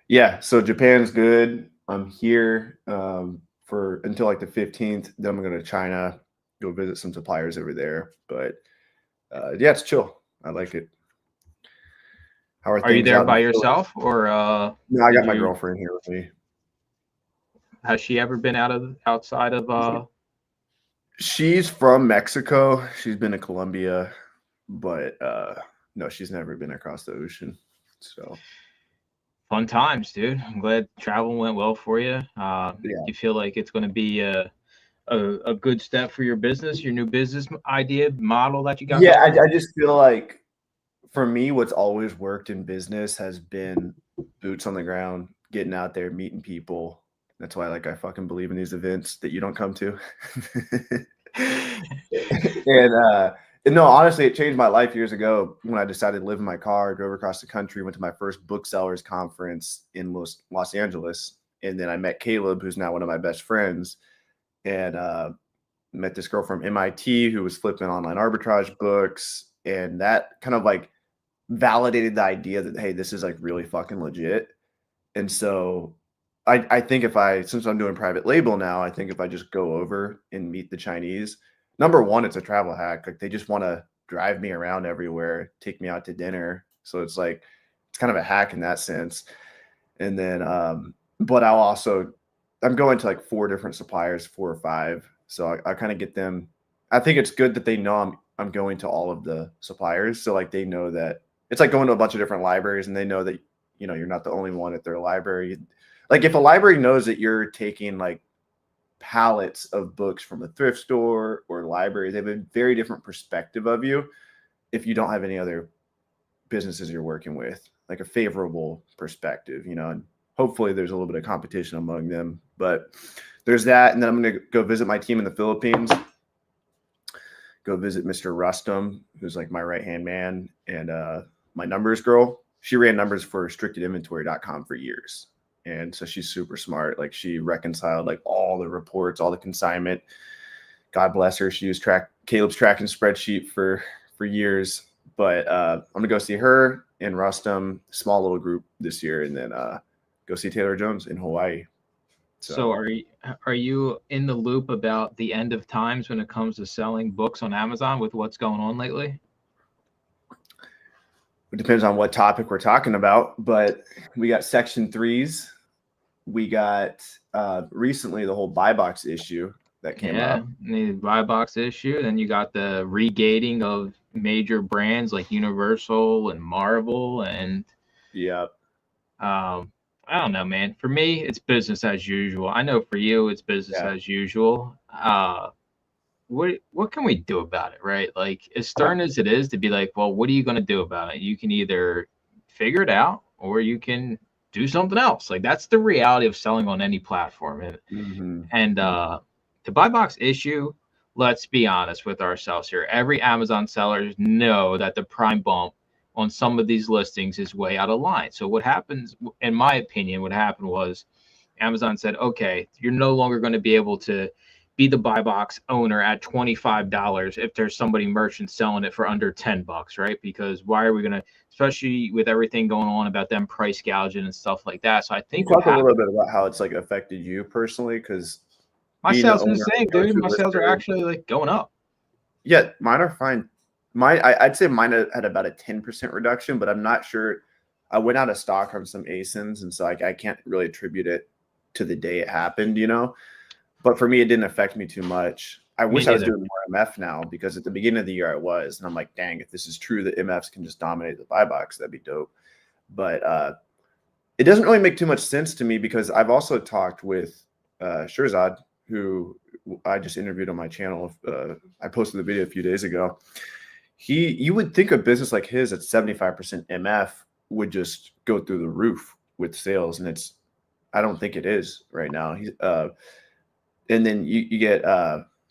Yeah, so Japan's good. I'm here for until like the 15th. Then I'm going to China, go visit some suppliers over there. But yeah, it's chill. I like it. How are Are you things there out in by Philly? yourself, or No, I did got my you? girlfriend here with me. Has she ever been outside of She's from Mexico. She's been to Colombia, but no, she's never been across the ocean. So fun times, dude? I'm glad travel went well for you. yeah, You feel like it's going to be a good step for your business, your new business idea model that you got yeah. going? I just feel like for me, what's always worked in business has been boots on the ground, getting out there, meeting people. That's why, like, I fucking believe in these events that you don't come to. And no, honestly, it changed my life years ago when I decided to live in my car, drove across the country, went to my first booksellers conference in Los Angeles, and then I met Caleb, who's now one of my best friends, and met this girl from MIT who was flipping online arbitrage books, and that kind of like validated the idea that hey, this is like really fucking legit. And so I think if I since I'm doing private label now, I think if I just go over and meet the Chinese, number one, it's a travel hack. Like they just want to drive me around everywhere, take me out to dinner. So it's like it's kind of a hack in that sense. And then but I'm going to like four different suppliers, four or five. So I kind of get them. I think it's good that they know I'm going to all of the suppliers. So like they know that it's like going to a bunch of different libraries and they know that you're not the only one at their library. Like if a library knows that you're taking like pallets of books from a thrift store or library, they have a very different perspective of you if you don't have any other businesses you're working with, like a favorable perspective, and hopefully there's a little bit of competition among them. But there's that, and then I'm going to go visit my team in the Philippines, go visit Mr. Rustum, who's like my right hand man, and my numbers girl. She ran numbers for restrictedinventory.com for years. And so she's super smart. Like she reconciled like all the reports, all the consignment. God bless her. She used Caleb's tracking spreadsheet for years. But I'm gonna go see her in Rustum, small little group this year, and then go see Taylor Jones in Hawaii. So So are you in the loop about the end of times when it comes to selling books on Amazon with what's going on lately? it depends on what topic we're talking about. But we got Section 3s. We got recently the whole buy box issue that came Yeah, up. the buy box issue. Then you got the regating of major brands like Universal and Marvel, and Yeah. um, I don't know, man. For me, it's business as usual. I know for you, it's business Yeah. as usual. What can we do about it, right? Like as stern as it is to be like, well, what are you going to do about it? You can either figure it out or you can do something else. Like that's the reality of selling on any platform. Mm-hmm. And the buy box issue, let's be honest with ourselves here. Every Amazon sellers know that the prime bump on some of these listings is way out of line. So what happens, in my opinion, what happened was Amazon said, okay, you're no longer going to be able to be the buy box owner at $25 if there's somebody merchant selling it for under $10, right? Because why are we going to, especially with everything going on about them price gouging and stuff like that. So I Can you think what talk a little happened, bit about how it's like affected you personally? Because my being the sales are the owner, same, dude. go-to My sales are lister, actually like going up. yeah, mine are fine. I'd say mine had about a 10% reduction, but I'm not sure. I went out of stock on some ASINs, and so I can't really attribute it to the day it happened. But for me, it didn't affect me too much. I Me wish I was neither. doing more MF now because at the beginning of the year I was, and I'm like, dang, if this is true that MFs can just dominate the buy box, that'd be dope. But it doesn't really make too much sense to me because I've also talked with Shirzad, who I just interviewed on my channel. I posted the video a few days ago. You would think a business like his at 75% MF would just go through the roof with sales, and I don't think it is right now. And then you get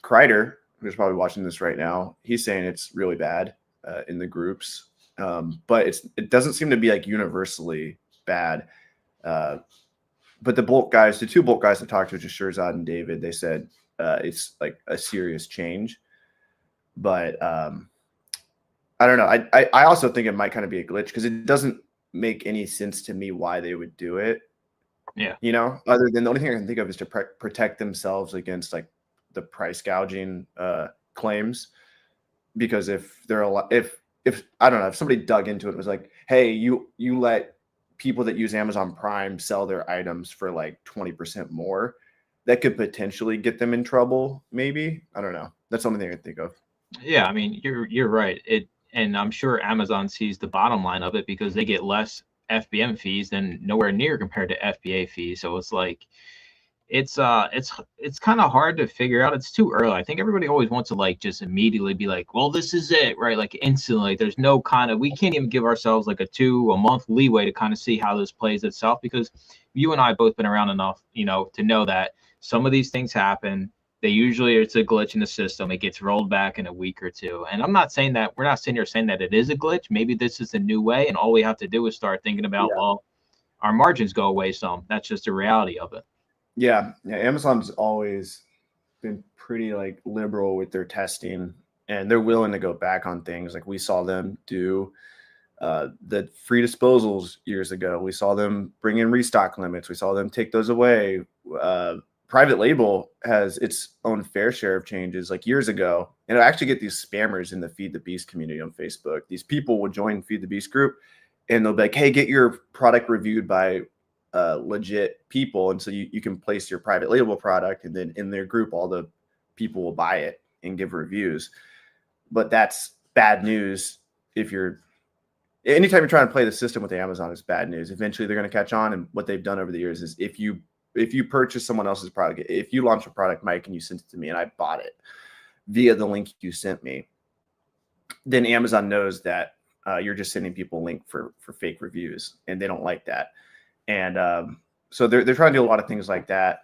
Kreider, who's probably watching this right now. He's saying it's really bad in the groups, but it doesn't seem to be like universally bad. Uh, but the two bulk guys I talked to, just Shirzad and David, they said it's like a serious change. But I don't know. I also think it might kind of be a glitch because it doesn't make any sense to me why they would do it. Yeah. You know, other than the only thing I can think of is to protect themselves against like the price gouging claims. Because if they're a lot, if I don't know, if somebody dug into it and was like, hey, you let people that use Amazon Prime sell their items for like 20% more, that could potentially get them in trouble. Maybe, I don't know. That's the only thing I can think of. Yeah, I mean, you're right. And I'm sure Amazon sees the bottom line of it because they get less FBM fees than nowhere near compared to FBA fees. So it's like it's kind of hard to figure out. It's too early. I think everybody always wants to like just immediately be like, well, this is it, right? Like instantly. There's no kind of, we can't even give ourselves like a month leeway to kind of see how this plays itself, because you and I have both been around enough, to know that some of these things happen. They usually, it's a glitch in the system. It gets rolled back in a week or two. And I'm not saying that, we're not sitting here saying that it is a glitch. Maybe this is a new way, and all we have to do is start thinking about, Yeah. well, our margins go away some. That's just the reality of it. Yeah. Amazon's always been pretty like liberal with their testing, and they're willing to go back on things. Like we saw them do the free disposals years ago. We saw them bring in restock limits. We saw them take those away. Private label has its own fair share of changes like years ago. And I actually get these spammers in the Feed the Beast community on Facebook. These people will join Feed the Beast group and they'll be like, hey, get your product reviewed by legit people. And so you can place your private label product, and then in their group, all the people will buy it and give reviews. But that's bad news. Anytime you're trying to play the system with Amazon, is bad news. Eventually they're going to catch on. And what they've done over the years is if you purchase someone else's product, if you launch a product, Mike, and you sent it to me and I bought it via the link you sent me, then Amazon knows that you're just sending people a link for fake reviews, and they don't like that. And so they're trying to do a lot of things like that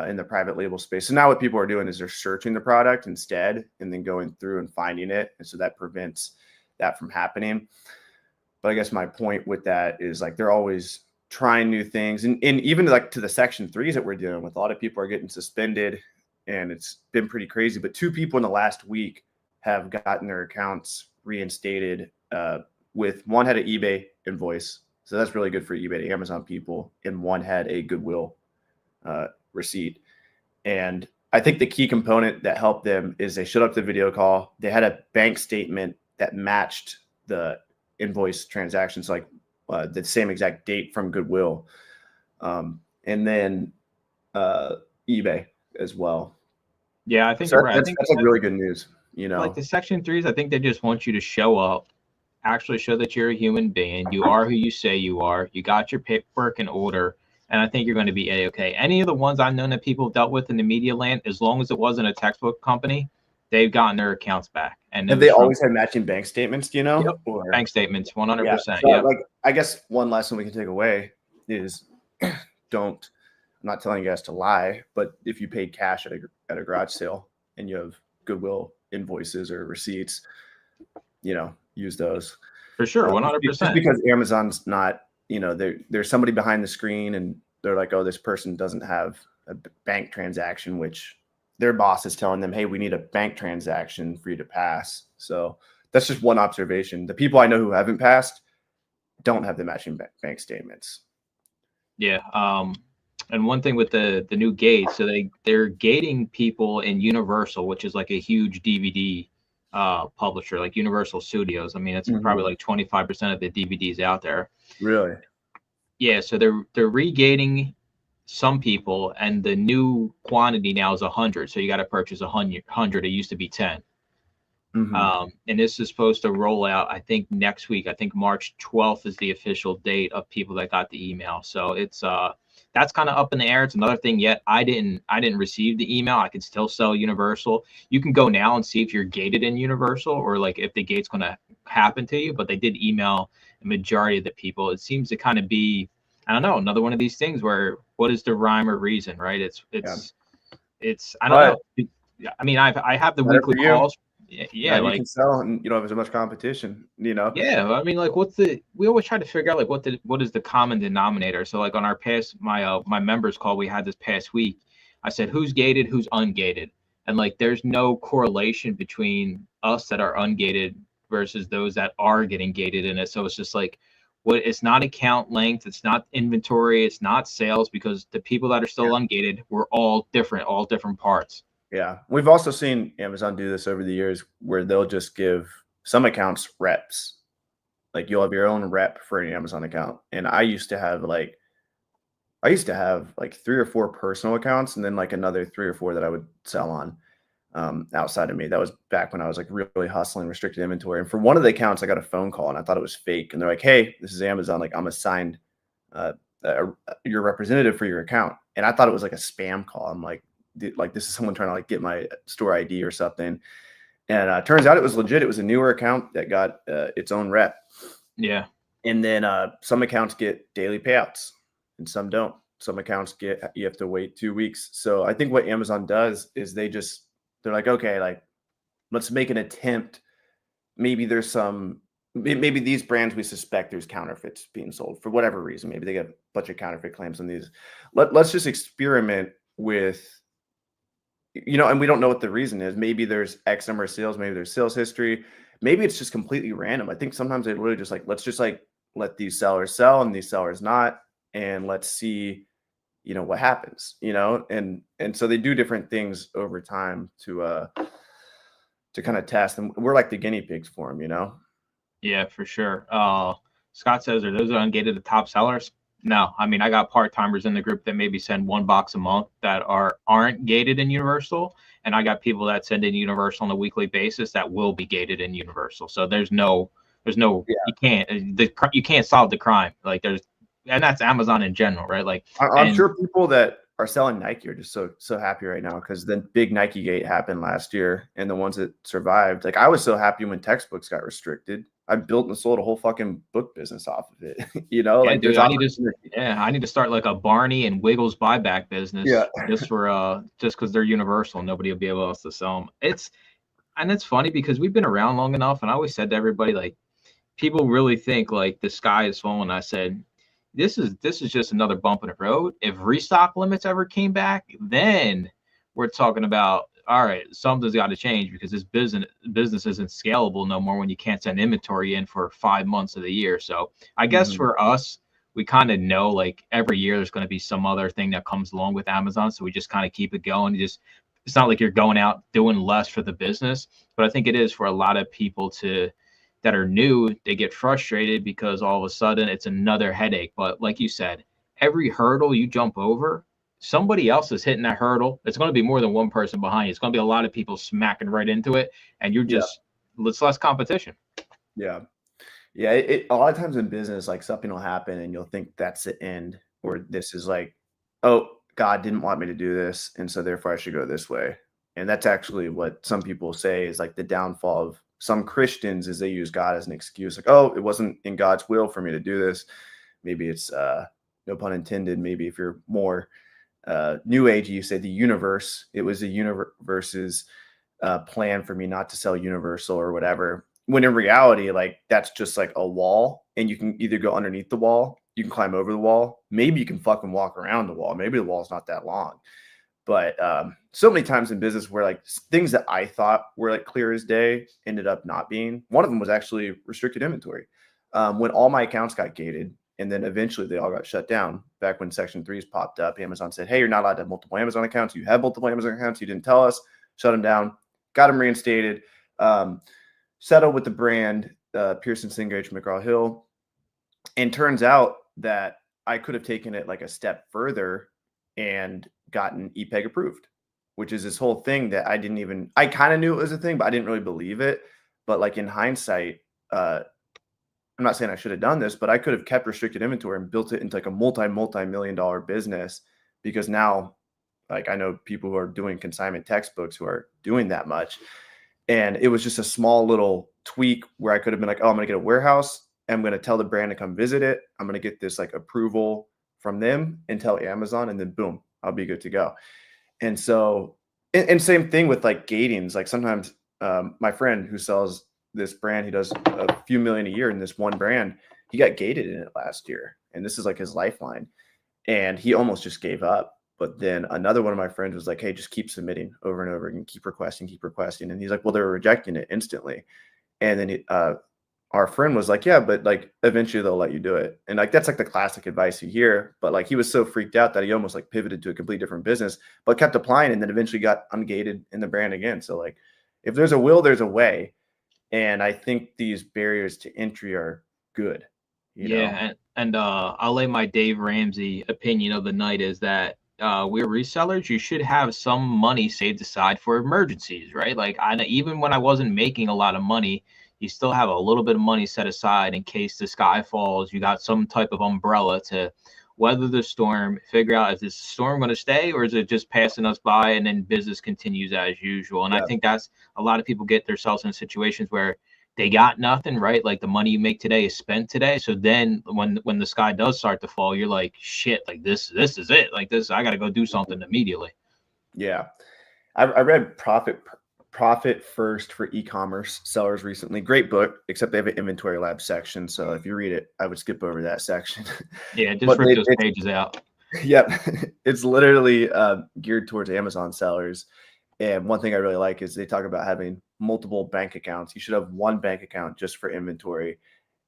in the private label space. So now what people are doing is they're searching the product instead and then going through and finding it. And so that prevents that from happening. But I guess my point with that is like they're always trying new things. And even like to the Section 3s that we're dealing with, a lot of people are getting suspended, and it's been pretty crazy. But 2 people in the last week have gotten their accounts reinstated. With one had an eBay invoice. So that's really good for eBay to Amazon people. And one had a Goodwill receipt. And I think the key component that helped them is they showed up to the video call. They had a bank statement that matched the invoice transactions, like the same exact date from Goodwill. And then eBay as well. Yeah, I think so you're right. that's like really good news. Like the Section 3s, I think they just want you to show up, actually show that you're a human being. You are who you say you are. You got your paperwork in order. And I think you're going to be A-okay. Any of the ones I've known that people have dealt with in the media land, as long as it wasn't a textbook company, they've gotten their accounts back. And have they always had matching bank statements, do you know? Yep. Or, bank statements, 100%. Yeah. So like, I guess one lesson we can take away is I'm not telling you guys to lie, but if you paid cash at a garage sale and you have Goodwill invoices or receipts, use those. For sure, 100%. Just because Amazon's not, there's somebody behind the screen and they're like, oh, this person doesn't have a bank transaction, which their boss is telling them, hey, we need a bank transaction for you to pass. So that's just one observation. The people I know who haven't passed don't have the matching bank statements. Yeah. And one thing with the new gates, so they're gating people in Universal, which is like a huge DVD publisher, like Universal Studios. I mean, it's probably like 25% of the DVDs out there. Really? Yeah. So they're regating some people, and the new quantity now is 100. So you got to purchase 100. It used to be 10. And this is supposed to roll out, I think, next week. I think March 12th is the official date of people that got the email. So it's that's kind of up in the air. It's another thing yet. I didn't receive the email. I can still sell Universal. You can go now and see if you're gated in Universal, or like if the gate's going to happen to you. But they did email the majority of the people. It seems to kind of be, I don't know, another one of these things where what is the rhyme or reason, right? It's I don't know. I mean, I have the weekly calls. Yeah, like you can sell and you don't have as much competition, Yeah, I mean, like, we always try to figure out like what is the common denominator. So like on our my members call we had this past week, I said who's gated, who's ungated, and like there's no correlation between us that are ungated versus those that are getting gated in it. So it's just like, What it's not account length, it's not inventory, it's not sales, because the people that are still ungated were all different parts. Yeah. We've also seen Amazon do this over the years where they'll just give some accounts reps. Like you'll have your own rep for an Amazon account. And I used to have like 3 or 4 personal accounts and then like another 3 or 4 that I would sell on outside of me. That was back when I was like really hustling restricted inventory. And for one of the accounts, I got a phone call and I thought it was fake. And they're like, "Hey, this is Amazon. Like I'm assigned your representative for your account." And I thought it was like a spam call. I'm like this is someone trying to like get my store ID or something. And turns out it was legit. It was a newer account that got its own rep. Yeah. And then some accounts get daily payouts and some don't. Some accounts you have to wait 2 weeks. So I think what Amazon does is they're like, okay, like let's make an attempt. Maybe maybe these brands we suspect there's counterfeits being sold for whatever reason. Maybe they get a bunch of counterfeit claims on these. Let's just experiment with, and we don't know what the reason is. Maybe there's X number of sales, maybe there's sales history, maybe it's just completely random. I think sometimes they literally just like, let's just like let these sellers sell and these sellers not, and let's see, what happens, and so they do different things over time to kind of test, and we're like the guinea pigs for them. Yeah, for sure. Scott says, are those ungated the top sellers? No, I mean, I got part-timers in the group that maybe send 1 box a month that aren't gated in Universal, and I got people that send in Universal on a weekly basis that will be gated in Universal. So there's no Yeah. you can't solve the crime. Like and that's Amazon in general, right? Like I'm sure people that are selling Nike are just so happy right now because the big Nike gate happened last year, and the ones that survived. Like I was so happy when textbooks got restricted. I built and sold a whole fucking book business off of it. Yeah, Like dude, there's opportunity. I need to start like a Barney and Wiggles buyback business Yeah. just because they're universal. Nobody will be able to sell them. It's funny because we've been around long enough, and I always said to everybody, like, people really think like the sky is falling. I said, this is just another bump in the road. If restock limits ever came back, then we're talking about, all right, something's got to change, because this business isn't scalable no more when you can't send inventory in for 5 months of the year. So I guess Mhm. for us, we kind of know like every year there's going to be some other thing that comes along with Amazon. So we just kind of keep it going. It's not like you're going out doing less for the business, but I think it is for a lot of people that are new. They get frustrated because all of a sudden it's another headache. But like you said, every hurdle you jump over, somebody else is hitting that hurdle. It's going to be more than one person behind you. It's going to be a lot of people smacking right into it, and Yeah. it's less competition. Yeah. Yeah. A lot of times in business, like something will happen and you'll think that's the end, or this is like, oh, God didn't want me to do this. And so therefore I should go this way. And that's actually what some people say is like the downfall of some Christians is they use God as an excuse. Like, oh, it wasn't in God's will for me to do this. Maybe it's no pun intended. Maybe if you're more new age, you say the universe, it was the universe's plan for me not to sell Universal or whatever. When in reality, like that's just like a wall, and you can either go underneath the wall, you can climb over the wall, maybe you can fucking walk around the wall. Maybe the wall's not that long. But so many times in business where like things that I thought were like clear as day ended up not being. One of them was actually restricted inventory. When all my accounts got gated, and then eventually they all got shut down. Back when Section 3s popped up, Amazon said, "Hey, you're not allowed to have multiple Amazon accounts. You have multiple Amazon accounts. You didn't tell us." Shut them down. Got them reinstated. Settled with the brand, Pearson Singh McGraw Hill, and turns out that I could have taken it like a step further and gotten EPEG approved, which is this whole thing that I kind of knew it was a thing, but I didn't really believe it. But like in hindsight, I'm not saying I should have done this, but I could have kept restricted inventory and built it into like a multi-million dollar business, because now like I know people who are doing consignment textbooks who are doing that much. And it was just a small little tweak where I could have been like, oh, I'm going to get a warehouse. I'm going to tell the brand to come visit it. I'm going to get this like approval from them and tell Amazon, and then boom, I'll be good to go. And so, and same thing with like gatings. Like sometimes my friend who sells this brand, he does a few million a year in this one brand. He got gated in it last year, and this is like his lifeline. And he almost just gave up. But then another one of my friends was like, "Hey, just keep submitting over and over and keep requesting." And he's like, "Well, they're rejecting it instantly." And then our friend was like, yeah, but like eventually they'll let you do it. And like that's like the classic advice you hear. But like he was so freaked out that he almost like pivoted to a completely different business, but kept applying and then eventually got ungated in the brand again. So like if there's a will, there's a way. And I think these barriers to entry are good, you know? Yeah, and I'll lay my Dave Ramsey opinion of the night is that we're resellers. You should have some money saved aside for emergencies, right? Like I know, even when I wasn't making a lot of money, you still have a little bit of money set aside in case the sky falls. You got some type of umbrella to weather the storm, figure out is this storm going to stay or is it just passing us by and then business continues as usual. And I Yeah. think that's a lot of people get themselves in situations where they got nothing, right? Like the money you make today is spent today. So then when the sky does start to fall, you're like, shit, like this is it. Like this, I gotta go do something immediately. Yeah. I read Profit First for E-commerce Sellers recently. Great book, except they have an inventory lab section. So if you read it, I would skip over that section. Yeah, just But rip those pages out. yep, it's literally geared towards Amazon sellers. And one thing I really like is they talk about having multiple bank accounts. You should have one bank account just for inventory,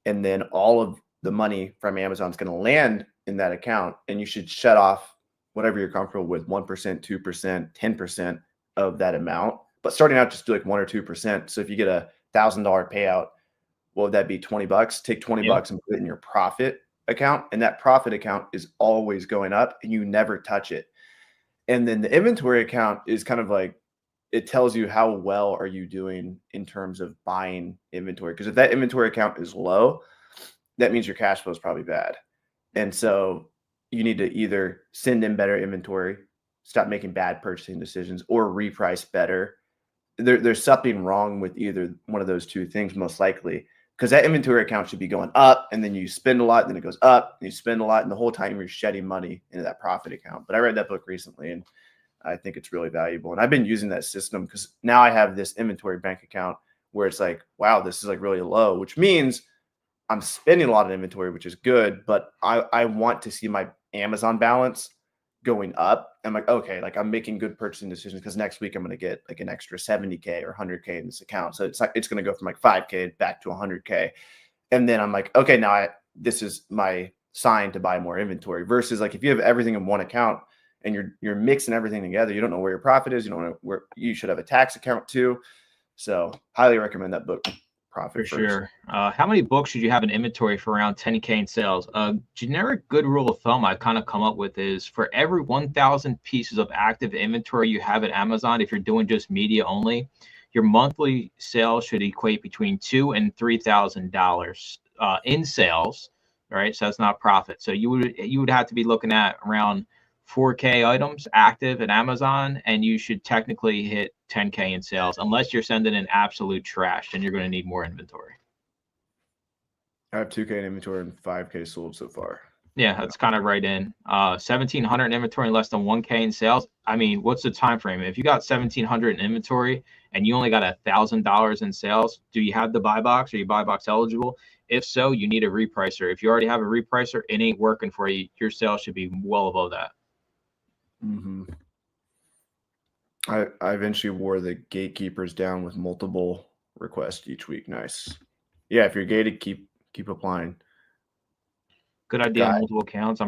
and then all of the money from Amazon is going to land in that account, and you should shut off whatever you're comfortable with, 1%, 2%, 10% of that amount. But starting out, just do like 1 or 2%. So if you get $1,000 payout, what would that be? 20 bucks. Take 20 Yep. bucks and put it in your profit account, and that profit account is always going up, and you never touch it. And then the inventory account is kind of like, it tells you how well are you doing in terms of buying inventory. Because if that inventory account is low, that means your cash flow is probably bad. And so you need to either send in better inventory, stop making bad purchasing decisions, or reprice better. There's something wrong with either one of those two things, most likely, because that inventory account should be going up, and then you spend a lot, then it goes up, and you spend a lot, and the whole time you're shedding money into that profit account. But I read that book recently, and I think it's really valuable. And I've been using that system because now I have this inventory bank account where it's like, wow, this is like really low, which means I'm spending a lot of inventory, which is good, but I want to see my Amazon balance going up. I'm like, okay, like I'm making good purchasing decisions because next week I'm going to get like an extra 70K or 100K in this account. So it's like, it's going to go from like 5K back to 100K. And then I'm like, okay, now this is my sign to buy more inventory versus like if you have everything in one account and you're mixing everything together, you don't know where your profit is. You don't know where you should have a tax account too. So highly recommend that book. Profit For First. sure. How many books should you have in inventory for around 10K in sales? A generic good rule of thumb I've kind of come up with is for every 1,000 pieces of active inventory you have at Amazon, if you're doing just media only, your monthly sales should equate between $2,000 and $3,000 in sales, right? So that's not profit. So you would have to be looking at around 4K items active at Amazon, and you should technically hit 10K in sales unless you're sending in absolute trash, then you're going to need more inventory. I have 2K in inventory and 5K sold so far. Yeah, that's kind of right in. 1,700 in inventory and less than 1K in sales. I mean, what's the time frame? If you got 1,700 in inventory and you only got $1,000 in sales, do you have the buy box? Are you buy box eligible? If so, you need a repricer. If you already have a repricer, it ain't working for you. Your sales should be well above that. Mm-hmm. I eventually wore the gatekeepers down with multiple requests each week. Nice. Yeah, if you're gated, keep applying. Good idea on multiple accounts. I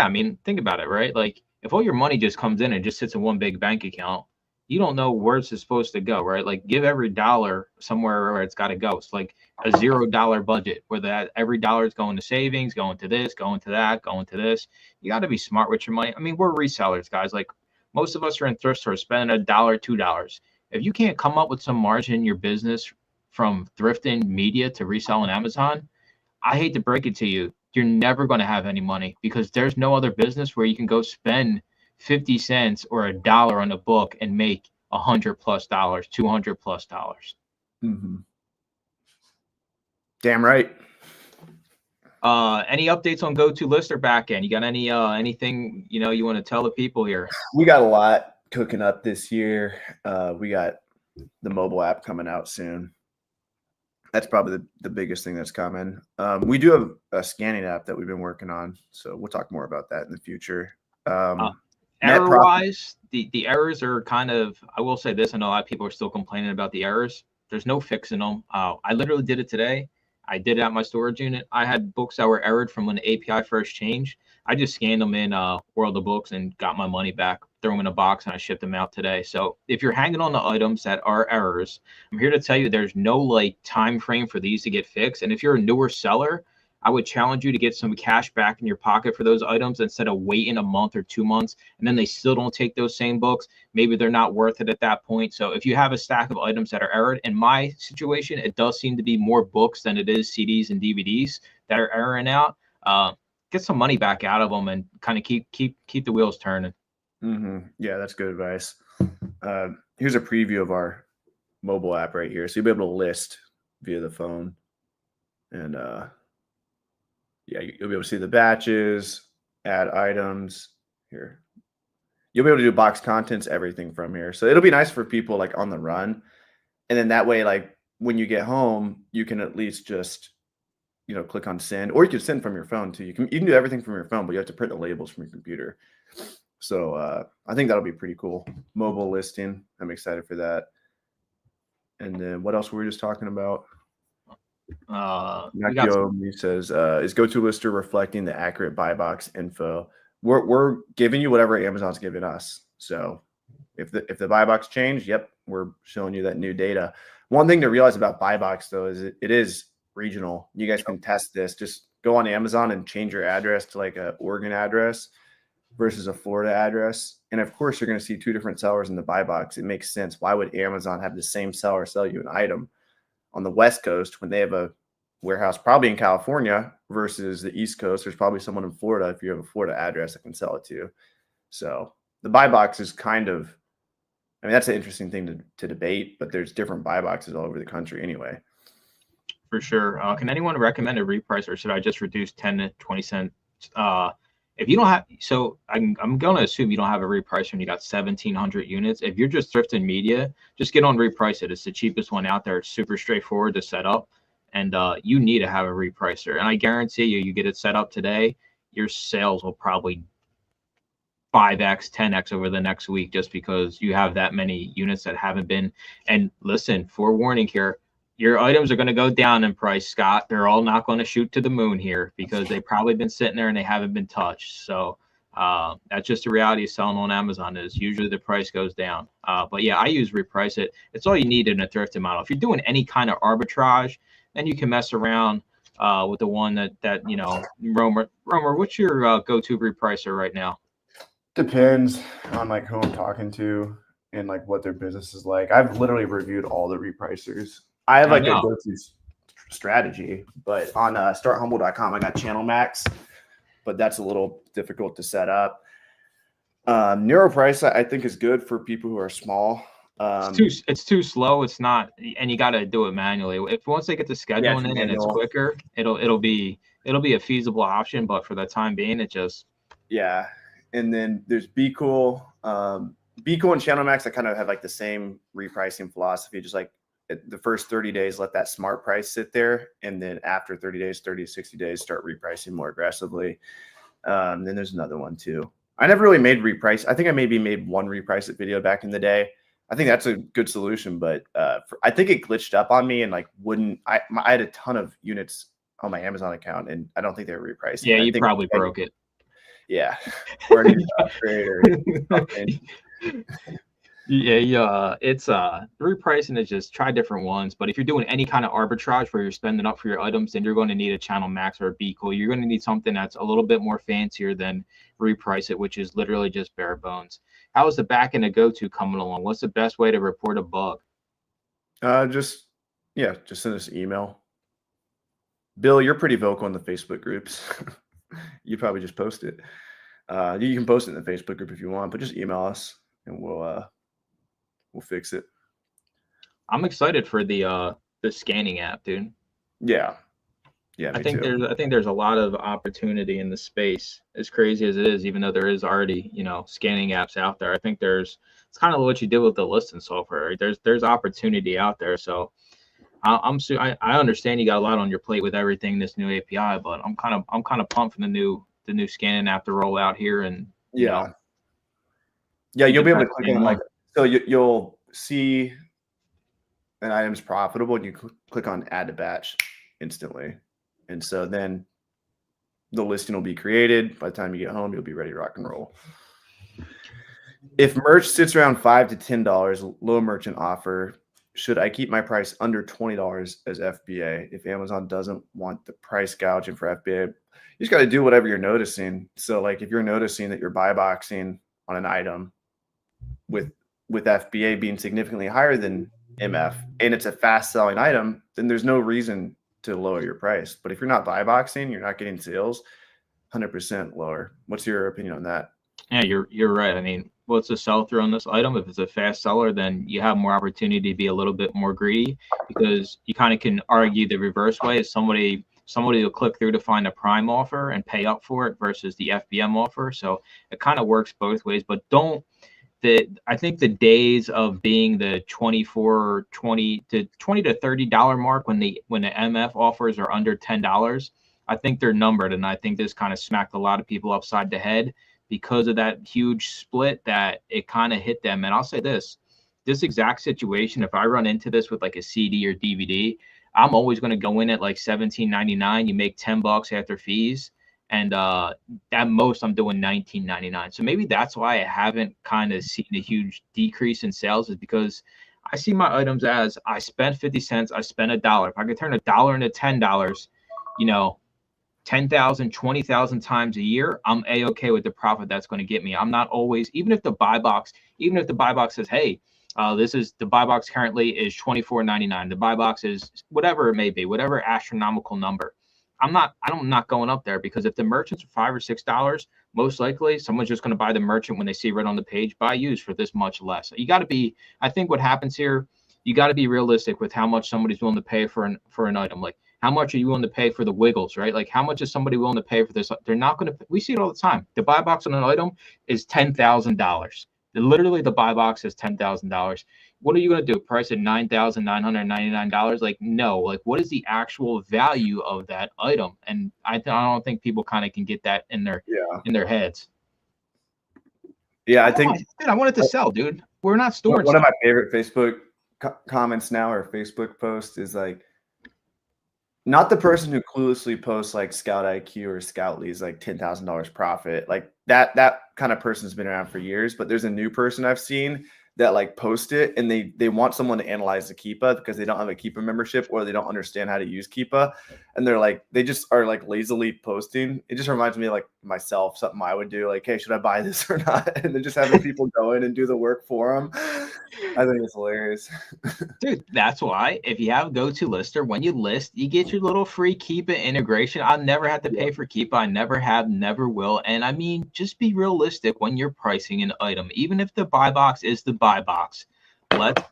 mean, think about it, right? Like if all your money just comes in and just sits in one big bank account, you don't know where it's supposed to go, right? Like give every dollar somewhere where it's got to go. It's like a $0 budget where that every dollar is going to savings, going to this, going to that, going to this. You got to be smart with your money. I mean, we're resellers, guys. Like most of us are in thrift stores spending $1, $2. If you can't come up with some margin in your business from thrifting media to reselling Amazon, I hate to break it to you, you're never going to have any money because there's no other business where you can go spend 50 cents or $1 on a book and make $100+ dollars, $200+ dollars. Mm-hmm. Damn right. Any updates on GoToList or backend? You got anything you want to tell the people here? We got a lot cooking up this year. We got the mobile app coming out soon. That's probably the biggest thing that's coming. We do have a scanning app that we've been working on, so we'll talk more about that in the future. Error-wise, the errors are kind of, I will say this, I know a lot of people are still complaining about the errors. There's no fixing them. I literally did it today. I did it at my storage unit. I had books that were errored from when the API first changed. I just scanned them in World of Books and got my money back, threw them in a box, and I shipped them out today. So if you're hanging on the items that are errors, I'm here to tell you there's no like time frame for these to get fixed. And if you're a newer seller, I would challenge you to get some cash back in your pocket for those items instead of waiting a month or 2 months and then they still don't take those same books. Maybe they're not worth it at that point. So if you have a stack of items that are errored, in my situation, it does seem to be more books than it is CDs and DVDs that are erroring out. Get some money back out of them and kind of keep the wheels turning. Yeah, that's good advice. Here's a preview of our mobile app right here. So you'll be able to list via the phone. And yeah, you'll be able to see the batches, add items here. You'll be able to do box contents, everything from here. So it'll be nice for people like on the run. And then that way, like when you get home, you can at least just, click on send, or you can send from your phone too. You can do everything from your phone, but you have to print the labels from your computer. So I think that'll be pretty cool. Mobile listing. I'm excited for that. And then what else were we just talking about? He says, is GoToLister reflecting the accurate buy box info? We're giving you whatever Amazon's giving us. So if the buy box changed, yep, we're showing you that new data. One thing to realize about buy box though is it is regional. You guys can test this. Just go on Amazon and change your address to like a Oregon address versus a Florida address. And of course, you're going to see two different sellers in the buy box. It makes sense. Why would Amazon have the same seller sell you an item on the West Coast when they have a warehouse probably in California versus the East Coast? There's probably someone in Florida, if you have a Florida address, that can sell it to you. So the buy box is kind of, that's an interesting thing to debate, but there's different buy boxes all over the country anyway. For sure. Can anyone recommend a reprice, or should I just reduce 10 to 20 cents? If you don't have, so I'm going to assume you don't have a repricer and you got 1,700 units. If you're just thrifting media, just get on Reprice It. It's the cheapest one out there. It's super straightforward to set up, and you need to have a repricer. And I guarantee you get it set up today, your sales will probably 5x, 10x over the next week, just because you have that many units that haven't been. And listen, forewarning here, your items are going to go down in price, Scott. They're all not going to shoot to the moon here because they've probably been sitting there and they haven't been touched. So that's just the reality of selling on Amazon, is usually the price goes down. But yeah, I use Reprice It. It's all you need in a thrifted model. If you're doing any kind of arbitrage, then you can mess around with the one that Romer, what's your go-to repricer right now? Depends on like who I'm talking to and like what their business is like. I've literally reviewed all the repricers. I have like a go-to strategy, but on starthumble.com, I got Channel Max, but that's a little difficult to set up. NeuroPrice, I think, is good for people who are small. It's too slow. It's not, and you got to do it manually. If once they get the scheduling in and it's quicker, it'll be a feasible option. But for the time being, it just And then there's Be Cool. Be Cool and Channel Max, I kind of have like the same repricing philosophy. Just like the first 30 days, let that smart price sit there. And then after 30 days, 30 to 60 days, start repricing more aggressively. Then there's another one too. I never really made reprice. I think I maybe made one reprice it video back in the day. I think that's a good solution, but I think it glitched up on me and like I had a ton of units on my Amazon account and I don't think they were repricing. Yeah, you probably broke it. Yeah. Or an upgrade or something. Yeah, it's repricing is just try different ones. But if you're doing any kind of arbitrage where you're spending up for your items, then you're going to need a Channel Max or a Be Cool. You're going to need something that's a little bit more fancier than Reprice It, which is literally just bare bones. How is the back end of GoTo coming along? What's the best way to report a bug? Just send us an email. Bill, you're pretty vocal in the Facebook groups. You probably just post it. You can post it in the Facebook group if you want, but just email us and we'll fix it. I'm excited for the scanning app, dude. Yeah. I think there's a lot of opportunity in the space, as crazy as it is, even though there is already, scanning apps out there. I think it's kind of what you did with the listing software. Right? There's opportunity out there. So I understand you got a lot on your plate with everything, this new API, but I'm kind of pumped for the new scanning app to roll out here. And you'll be able to click on so you'll see an item's profitable and you click on add to batch instantly. And so then the listing will be created. By the time you get home, you'll be ready to rock and roll. If merch sits around $5 to $10, low merchant offer, should I keep my price under $20 as FBA? If Amazon doesn't want the price gouging for FBA, you just got to do whatever you're noticing. So like if you're noticing that you're buy boxing on an item with FBA being significantly higher than MF and it's a fast selling item, then there's no reason to lower your price. But if you're not buy boxing, you're not getting sales, 100% lower. What's your opinion on that? Yeah, you're right. I mean, what's the sell through on this item? If it's a fast seller, then you have more opportunity to be a little bit more greedy, because you kind of can argue the reverse way. Is somebody will click through to find a prime offer and pay up for it versus the FBM offer. So it kind of works both ways. But I think the days of being the $20 to $30 mark when the MF offers are under $10, I think they're numbered. And I think this kind of smacked a lot of people upside the head because of that huge split that it kind of hit them. And I'll say this exact situation, if I run into this with like a CD or DVD, I'm always going to go in at like $17.99. You make $10 after fees. And at most, I'm doing $19.99. So maybe that's why I haven't kind of seen a huge decrease in sales, is because I see my items as I spent 50 cents, I spent $1. If I could turn $1 into $10, 10,000, 20,000 times a year, I'm a-okay with the profit that's going to get me. I'm not always, even if the buy box says, hey, the buy box currently is $24.99. The buy box is whatever it may be, whatever astronomical number. I'm not going up there, because if the merchants are $5 or $6, most likely someone's just going to buy the merchant when they see right on the page, buy used for this much less. You got to be, I think what happens here, you got to be realistic with how much somebody's willing to pay for an item. Like, how much are you willing to pay for the wiggles, right? Like, how much is somebody willing to pay for this? They're not going to, we see it all the time. The buy box on an item is $10,000. Literally, the buy box is $10,000. What are you going to do? Price it $9,999? Like, no. Like, what is the actual value of that item? And I don't think people kind of can get that in their heads. Yeah, I think. Dude, I wanted to sell, dude. We're not storing. One of my favorite Facebook comments now, or Facebook posts, is like, not the person who cluelessly posts like Scout IQ or Scout Leads like $10,000 profit. Like that kind of person's been around for years, but there's a new person I've seen that like post it, and they want someone to analyze the Keepa because they don't have a Keepa membership or they don't understand how to use Keepa. And they're like, they just are like lazily posting. It just reminds me of like myself, something I would do, like, hey, should I buy this or not? And then just having people go in and do the work for them. I think it's hilarious. Dude, that's why if you have GoToLister, when you list, you get your little free Keepa integration. I've never had to pay for Keepa. I never have, never will. And I mean, just be realistic when you're pricing an item. Even if the buy box is the buy box,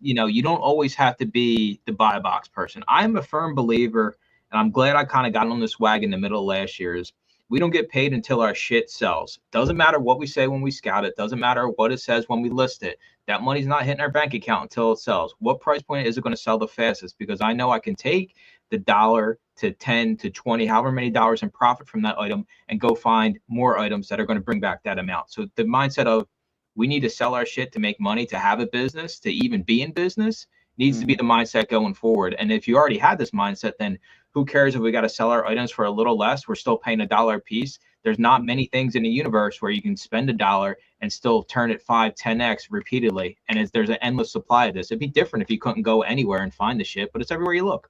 you don't always have to be the buy box person. I'm a firm believer, and I'm glad I kind of got on this wagon in the middle of last year, is we don't get paid until our shit sells. Doesn't matter what we say when we scout it. Doesn't matter what it says when we list it. That money's not hitting our bank account until it sells. What price point is it going to sell the fastest? Because I know I can take the $1 to 10 to 20, however many dollars in profit from that item, and go find more items that are going to bring back that amount. So the mindset of we need to sell our shit to make money, to have a business, to even be in business, needs to be the mindset going forward. And if you already had this mindset, then who cares if we got to sell our items for a little less? We're still paying $1 a piece. There's not many things in the universe where you can spend $1 and still turn it 5, 10x repeatedly. And there's an endless supply of this. It'd be different if you couldn't go anywhere and find the shit, but it's everywhere you look.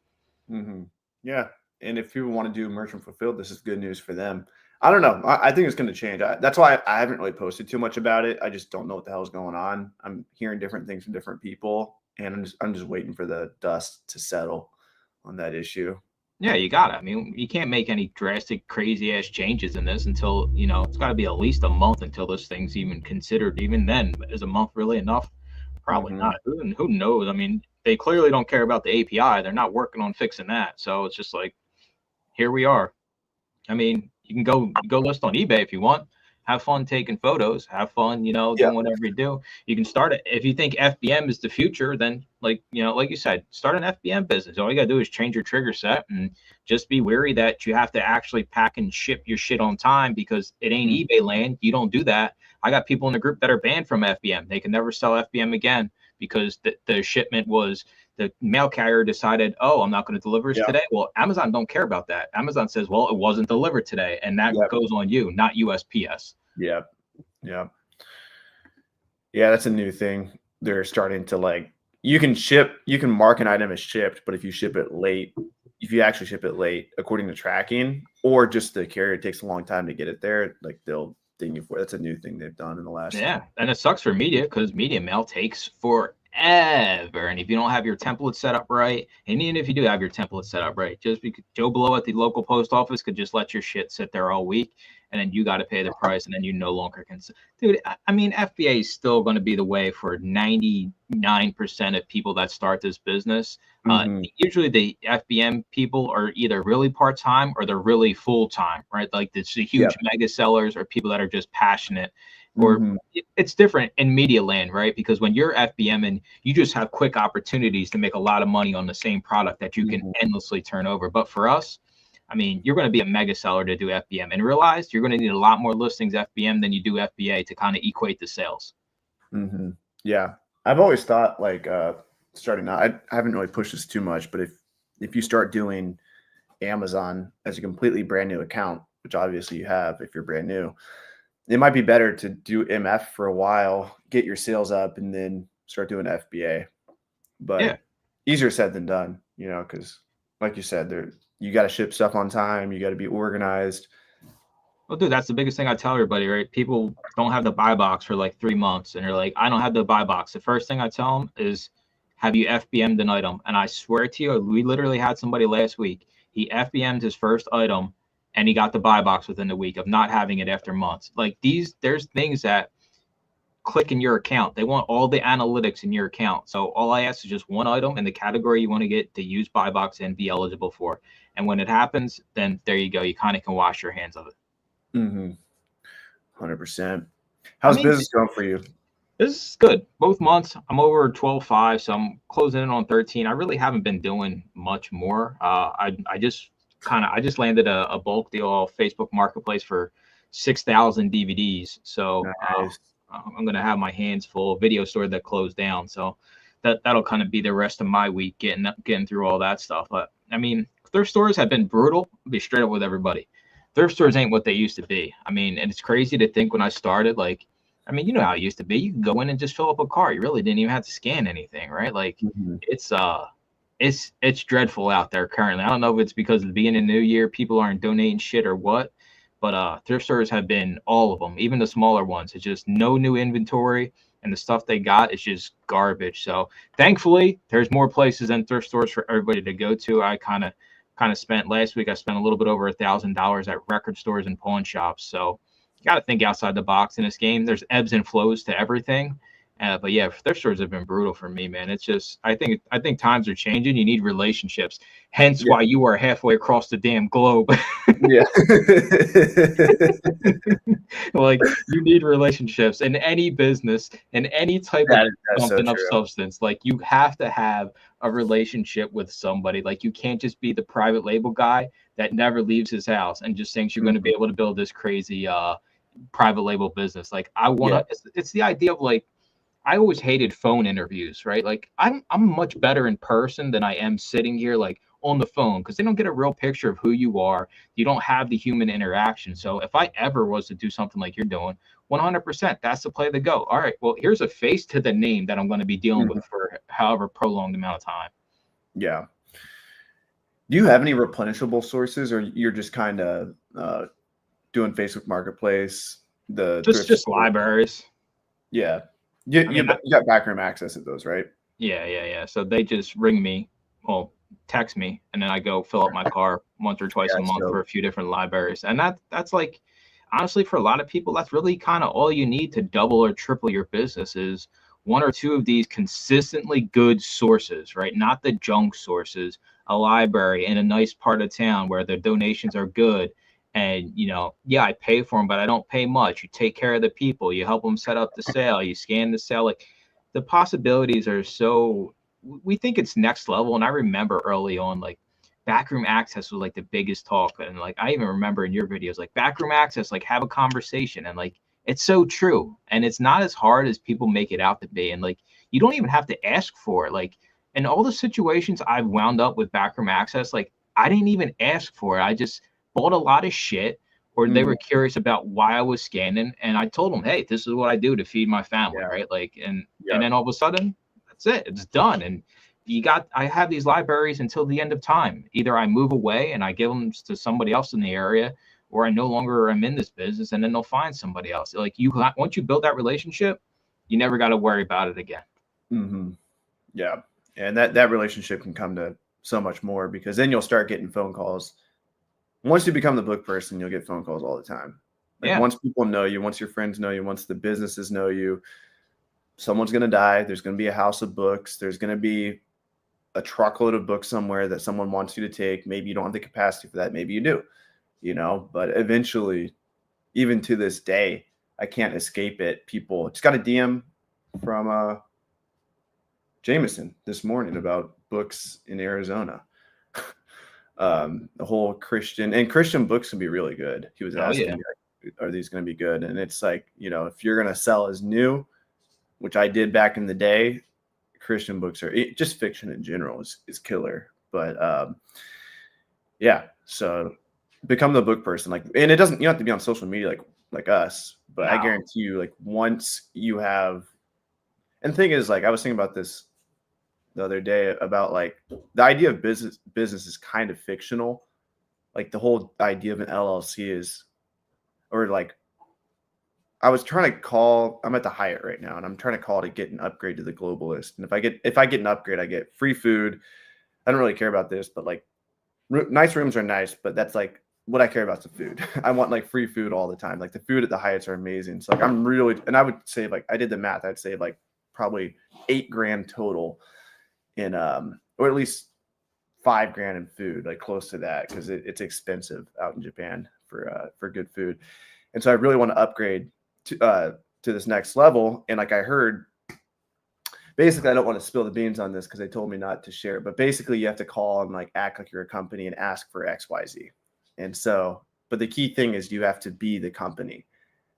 Mm-hmm. Yeah. And if people want to do merchant fulfilled, this is good news for them. I don't know. I think it's going to change. That's why I haven't really posted too much about it. I just don't know what the hell is going on. I'm hearing different things from different people, and I'm just waiting for the dust to settle on that issue. Yeah, you got it. I mean, you can't make any drastic, crazy ass changes in this until, it's got to be at least a month until this thing's even considered. Even then, is a month really enough? Probably not. Who knows? I mean, they clearly don't care about the API. They're not working on fixing that. So it's just like, here we are. I mean, you can go list on eBay if you want. Have fun taking photos. Have fun, doing whatever you do. You can start it. If you think FBM is the future, then like you said, start an FBM business. All you got to do is change your trigger set and just be wary that you have to actually pack and ship your shit on time, because it ain't eBay land. You don't do that. I got people in the group that are banned from FBM. They can never sell FBM again because the shipment was the mail carrier decided, oh, I'm not going to deliver this Yeah. today. Well, Amazon don't care about that. Amazon says, well, it wasn't delivered today, and that Yep. goes on you, not USPS. Yeah. Yeah. Yeah. That's a new thing. They're starting to like, you can mark an item as shipped, but if you ship it late, if you actually ship it late, according to tracking, or just the carrier takes a long time to get it there, like they'll ding you for it. That's a new thing they've done in the last. Yeah, and it sucks for media because media mail takes forever. And if you don't have your template set up right, and even if you do have your template set up right, just because Joe Blow at the local post office could just let your shit sit there all week, and then you got to pay the price, and then you no longer can. Dude, I mean, FBA is still going to be the way for 99% of people that start this business. Usually the FBM people are either really part-time or they're really full-time, right? Like the huge mega sellers or people that are just passionate. Or it's different in media land, right? Because when you're FBM and you just have quick opportunities to make a lot of money on the same product that you can endlessly turn over. But for us, I mean, you're going to be a mega seller to do FBM, and realize you're going to need a lot more listings FBM than you do FBA to kind of equate the sales. Yeah. I've always thought like starting out, I haven't really pushed this too much, but if you start doing Amazon as a completely brand new account, which obviously you have if you're brand new, it might be better to do MF for a while, get your sales up, and then start doing FBA. But easier said than done, you know, because like you said, you got to ship stuff on time, you got to be organized. Well, dude, that's the biggest thing I tell everybody, right? People don't have the buy box for like 3 months, and they're like, I don't have the buy box. The first thing I tell them is, have you FBM'd an item? And I swear to you, we literally had somebody last week. He FBM'd his first item, and he got the buy box within the week of not having it after months. Like there's things that click in your account. They want all the analytics in your account. So all I ask is just one item in the category you want to get to use buy box and be eligible for. And when it happens, then there you go. You kind of can wash your hands of it. 100%. How's business going for you? This is good. Both months, I'm over 12.5, so I'm closing in on 13. I really haven't been doing much more. I just landed a bulk deal off Facebook Marketplace for 6,000 DVDs. So nice. I'm gonna have my hands full. Video store that closed down, so that'll kind of be the rest of my week getting through all that stuff. But I mean, thrift stores have been brutal. I'll be straight up with everybody. Thrift stores ain't what they used to be. I mean, and it's crazy to think when I started, like, I mean, you know how it used to be. You could go in and just fill up a cart. You really didn't even have to scan anything, right? Like, it's dreadful out there currently. I don't know if it's because of the beginning of the new year, people aren't donating shit or what, but thrift stores have been all of them, even the smaller ones. It's just no new inventory, and the stuff they got is just garbage. So thankfully, there's more places than thrift stores for everybody to go to. I kind of spent last week, I spent a little bit over $1,000 at record stores and pawn shops. So you got to think outside the box in this game. There's ebbs and flows to everything. But yeah, thrift stores have been brutal for me, man. It's just, I think times are changing. You need relationships. Hence why you are halfway across the damn globe. Like, you need relationships in any business, in any type of something of substance. Like, you have to have a relationship with somebody. Like, you can't just be the private label guy that never leaves his house and just thinks you're going to be able to build this crazy private label business. Like, I want to, it's the idea of like, I always hated phone interviews, right? Like, I'm much better in person than I am sitting here like on the phone, because they don't get a real picture of who you are. You don't have the human interaction. So if I ever was to do something like you're doing, 100%, that's the play to go. All right, well, here's a face to the name that I'm going to be dealing with for however prolonged amount of time. Yeah. Do you have any replenishable sources, or you're just kind of doing Facebook Marketplace? Just libraries. Yeah. You got backroom access at those, right? Yeah. So they just ring me, well, text me, and then I go fill up my car once or twice a month for a few different libraries. And that's like, honestly, for a lot of people, that's really kind of all you need to double or triple your business is one or two of these consistently good sources, right? Not the junk sources, a library in a nice part of town where the donations are good. And, you know, yeah, I pay for them, but I don't pay much. You take care of the people, you help them set up the sale, you scan the sale. Like, the possibilities are so, we think it's next level. And I remember early on, like, backroom access was like the biggest talk. And like, I even remember in your videos, like, backroom access, like, have a conversation. And like, it's so true. And it's not as hard as people make it out to be. And like, you don't even have to ask for it. Like, in all the situations I've wound up with backroom access, like I didn't even ask for it. I just bought a lot of shit, or they Mhm. were curious about why I was scanning, and I told them, hey, this is what I do to feed my family, Yeah. right? Like, and Yeah. then all of a sudden, that's it. It's done. And I have these libraries until the end of time. Either I move away and I give them to somebody else in the area, or I no longer am in this business, and then they'll find somebody else. Like once you build that relationship, you never got to worry about it again. Mhm. Yeah. And that relationship can come to so much more, because then you'll start getting phone calls. Once you become the book person, you'll get phone calls all the time. Like, Yeah. once people know you, once your friends know you, once the businesses know you, someone's going to die. There's going to be a house of books. There's going to be a truckload of books somewhere that someone wants you to take. Maybe you don't have the capacity for that. Maybe you do, but eventually, even to this day, I can't escape it. People just got a DM from Jameson this morning about books in Arizona. The whole Christian books can be really good. He was Oh asking yeah. me, like, are these going to be good? And it's like, if you're going to sell as new, which I did back in the day, Christian books are just fiction in general is killer. But yeah, so become the book person. Like, and you don't have to be on social media like us, but I No. guarantee you, like, once you have, and the thing is, like, I was thinking about this the other day about, like, the idea of business is kind of fictional. Like, the whole idea of an LLC is, or like, I was trying to call. I'm at the Hyatt right now, and I'm trying to call to get an upgrade to the Globalist. And if I get an upgrade, I get free food. I don't really care about this, but like, nice rooms are nice, but that's like what I care about is the food. I want like free food all the time. Like, the food at the Hyatts are amazing. So like, I'm really, and I would save, like, I did the math. I'd save like probably $8,000 total in or at least $5,000 in food, like close to that, because it's expensive out in Japan for good food. And so I really want to upgrade to this next level. And like, I heard, basically, I don't want to spill the beans on this because they told me not to share it, but basically you have to call and like act like you're a company and ask for XYZ. And so, but the key thing is you have to be the company.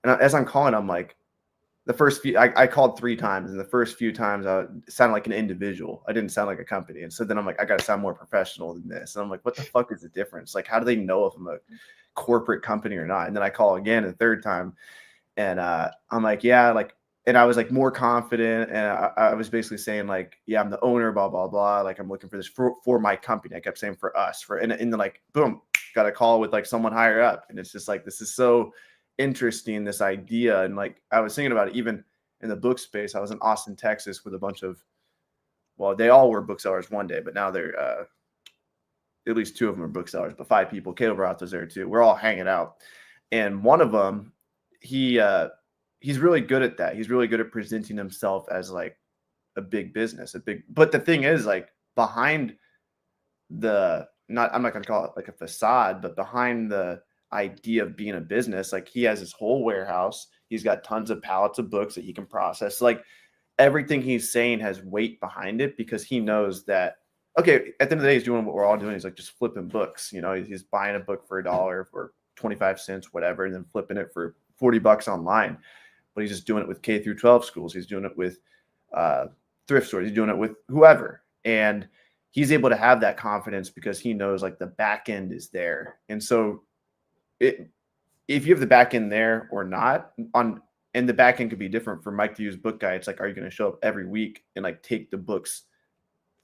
And as I'm calling, I'm like, the first few, I called 3 times, and the first few times I sounded like an individual. I didn't sound like a company. And so then I'm like, I got to sound more professional than this. And I'm like, what the fuck is the difference? Like, how do they know if I'm a corporate company or not? And then I call again a third time, and I'm like, yeah, like, and I was like more confident, and I was basically saying like, yeah, I'm the owner, blah blah blah. Like, I'm looking for this for my company. I kept saying for us, and then like, boom, got a call with like someone higher up, and it's just like, this is so interesting, this idea. And like, I was thinking about it even in the book space. I was in Austin, Texas with a bunch of, well, they all were booksellers one day, but now they're at least 2 of them are booksellers, but 5 people. Caleb Roth was there too. We're all hanging out, and one of them, he's really good at that. He's really good at presenting himself as like a big business, but the thing is, like, behind I'm not going to call it like a facade, but behind the idea of being a business, like, he has his whole warehouse. He's got tons of pallets of books that he can process. Like, everything he's saying has weight behind it, because he knows that, okay, at the end of the day, he's doing what we're all doing. He's like just flipping books. He's buying a book for $1 for 25 cents, whatever, and then flipping it for $40 online. But he's just doing it with K through 12 schools. He's doing it with thrift stores. He's doing it with whoever. And he's able to have that confidence because he knows like the back end is there. And so if you have the back end there or not, and the back end could be different. For Mike to use Book Guy, it's like, are you going to show up every week and like take the books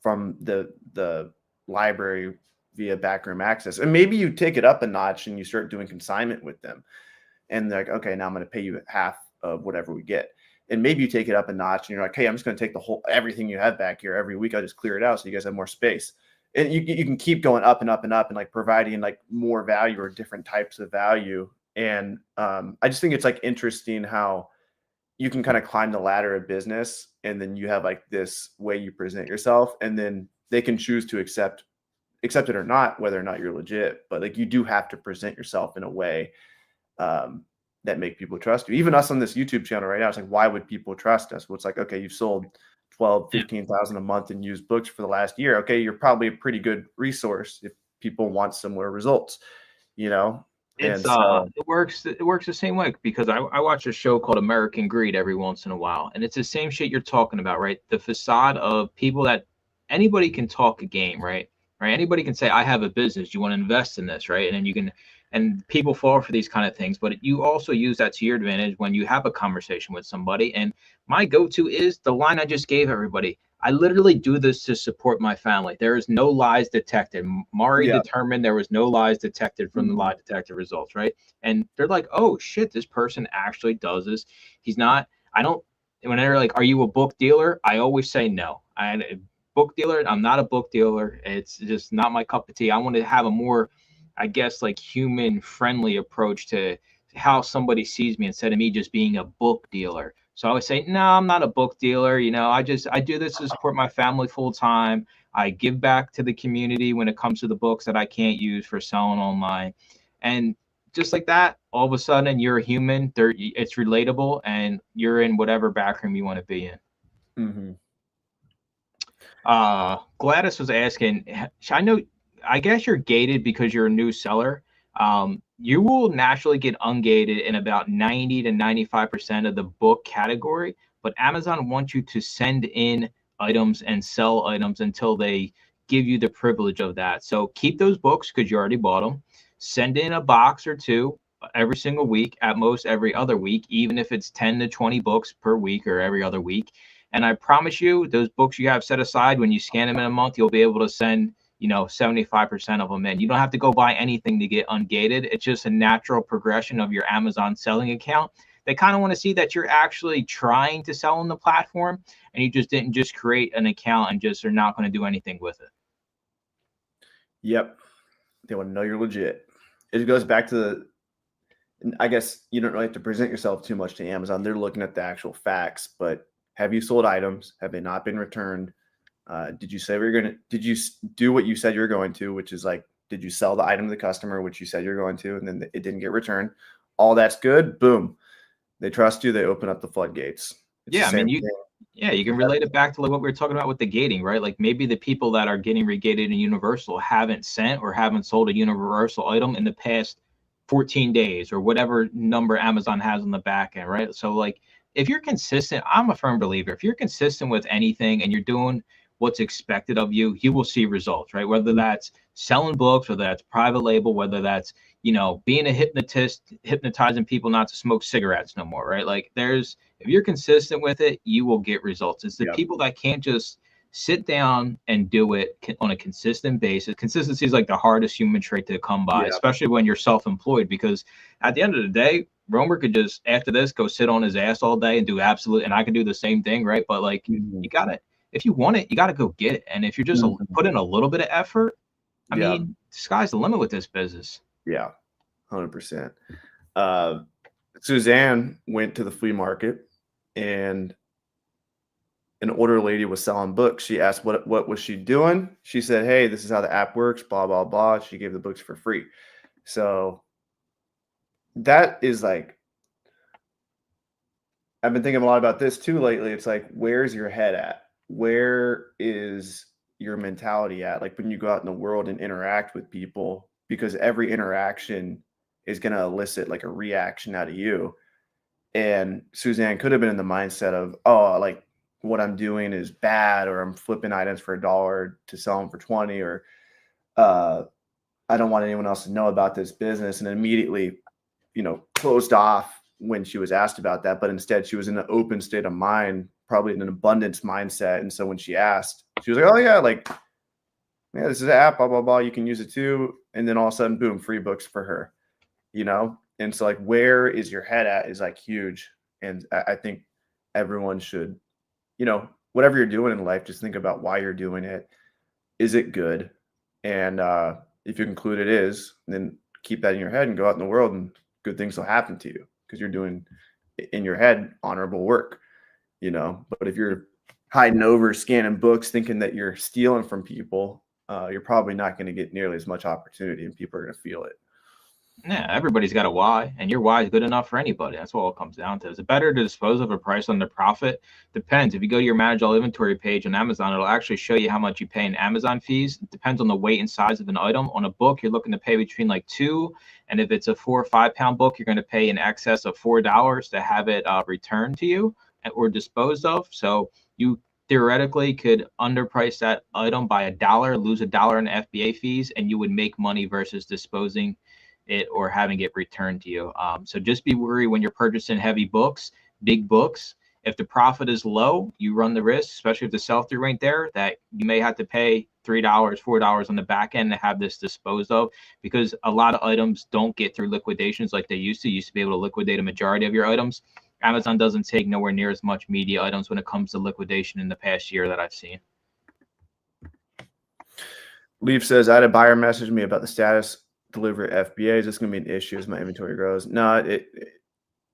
from the library via backroom access? And maybe you take it up a notch and you start doing consignment with them, and they're like, okay, now I'm going to pay you half of whatever we get. And maybe you take it up a notch and you're like, hey, I'm just going to take everything you have back here every week. I'll just clear it out so you guys have more space. And you can keep going up and up and up, and like providing like more value or different types of value. And I just think it's like interesting how you can kind of climb the ladder of business, and then you have like this way you present yourself, and then they can choose to accept it or not, whether or not you're legit. But like, you do have to present yourself in a way that make people trust you. Even us on this YouTube channel right now, it's like, why would people trust us? Well, it's like, okay, you've sold 12, 15,000 a month in used books for the last year. Okay, you're probably a pretty good resource if people want similar results, It's and so, it works the same way, because I watch a show called American Greed every once in a while, and it's the same shit you're talking about, right? The facade of people that anybody can talk a game, right? Right. Anybody can say, I have a business. You want to invest in this, right? And then you can, and people fall for these kind of things, but you also use that to your advantage when you have a conversation with somebody. And my go-to is the line I just gave everybody. I literally do this to support my family. There is no lies detected. Mari Yeah. determined there was no lies detected from the Mhm. lie detector results, right? And they're like, oh shit, this person actually does this. He's not, I don't, when they're like, are you a book dealer? I always say no. Book dealer, I'm not a book dealer. It's just not my cup of tea. I want to have a more, I guess, like human friendly approach to how somebody sees me instead of me just being a book dealer. So I would say, no, I'm not a book dealer. I do this to support my family full time. I give back to the community when it comes to the books that I can't use for selling online. And just like that, all of a sudden you're a human. It's relatable, and you're in whatever backroom you want to be in. Mhm. Gladys was asking, I know, I guess you're gated because you're a new seller. You will naturally get ungated in about 90 to 95% of the book category, but Amazon wants you to send in items and sell items until they give you the privilege of that. So keep those books because you already bought them. Send in a box or two every single week, at most every other week, even if it's 10 to 20 books per week or every other week. And I promise you, those books you have set aside, when you scan them in a month, you'll be able to send, 75% of them in. You don't have to go buy anything to get ungated. It's just a natural progression of your Amazon selling account. They kind of want to see that you're actually trying to sell on the platform, and you just didn't just create an account and just are not going to do anything with it. Yep. They want to know you're legit. It goes back to I guess you don't really have to present yourself too much to Amazon. They're looking at the actual facts, but have you sold items? Have they not been returned? Did you say you're going to, did you do what you said you were going to, which is like, did you sell the item to the customer, which you said you're going to, and then it didn't get returned? All that's good. Boom. They trust you. They open up the floodgates. It's the Yeah, I mean, same thing. you can relate it back to like what we were talking about with the gating, right? Like maybe the people that are getting regated in Universal haven't sent or haven't sold a Universal item in the past 14 days or whatever number Amazon has on the back end, right? So like if you're consistent, I'm a firm believer. If you're consistent with anything and you're doing what's expected of you, you will see results, right? Whether that's selling books, whether that's private label, whether that's, being a hypnotist, hypnotizing people not to smoke cigarettes no more, right? Like if you're consistent with it, you will get results. It's the Yeah. people that can't just sit down and do it on a consistent basis. Consistency is like the hardest human trait to come by, Yeah. especially when you're self-employed, because at the end of the day, Romer could just, after this, go sit on his ass all day and do and I could do the same thing, right? But like, Mhm. you gotta, if you want it, you gotta go get it. And if you're just Mhm. put in a little bit of effort, I Yeah. mean, sky's the limit with this business. Yeah. 100%. Uh, Suzanne went to the flea market and an older lady was selling books. She asked what was she doing? She said, "Hey, this is how the app works, blah blah blah." She gave the books for free. So that is like I've been thinking a lot about this too lately. It's like, where's your head at? Where is your mentality at? Like when you go out in the world and interact with people, because every interaction is going to elicit like a reaction out of you. And Suzanne could have been in the mindset of, oh, like what I'm doing is bad, or I'm flipping items for $1 to sell them for 20, or uh, I don't want anyone else to know about this business. And immediately, closed off when she was asked about that. But instead, she was in an open state of mind, probably in an abundance mindset. And so when she asked, she was like, oh, yeah, like, yeah, this is an app, blah, blah, blah. You can use it too. And then all of a sudden, boom, free books for her, And so, like, where is your head at is like huge. And I think everyone should, whatever you're doing in life, just think about why you're doing it. Is it good? And if you conclude it is, then keep that in your head and go out in the world, and good things will happen to you because you're doing in your head honorable work, But if you're hiding over, scanning books, thinking that you're stealing from people, you're probably not going to get nearly as much opportunity, and people are going to feel it. Yeah, everybody's got a why, and your why is good enough for anybody. That's what it comes down to. Is it better to dispose of a price under profit? Depends. If you go to your manage all inventory page on Amazon, it'll actually show you how much you pay in Amazon fees. It depends on the weight and size of an item. On a book, you're looking to pay between like two, and if it's a 4 or 5 pound book, you're going to pay in excess of $4 to have it returned to you or disposed of. So you theoretically could underprice that item by $1, lose $1 in FBA fees, and you would make money versus disposing it or having it returned to you. So just be wary when you're purchasing heavy books, big books. If the profit is low, you run the risk, especially if the sell-through ain't there, that you may have to pay $3, $4 on the back end to have this disposed of, because a lot of items don't get through liquidations like they used to. You used to be able to liquidate a majority of your items. Amazon doesn't take nowhere near as much media items when it comes to liquidation in the past year that I've seen. Leaf says, I had a buyer message me about the status delivery FBA. Is this going to be an issue as my inventory grows? No,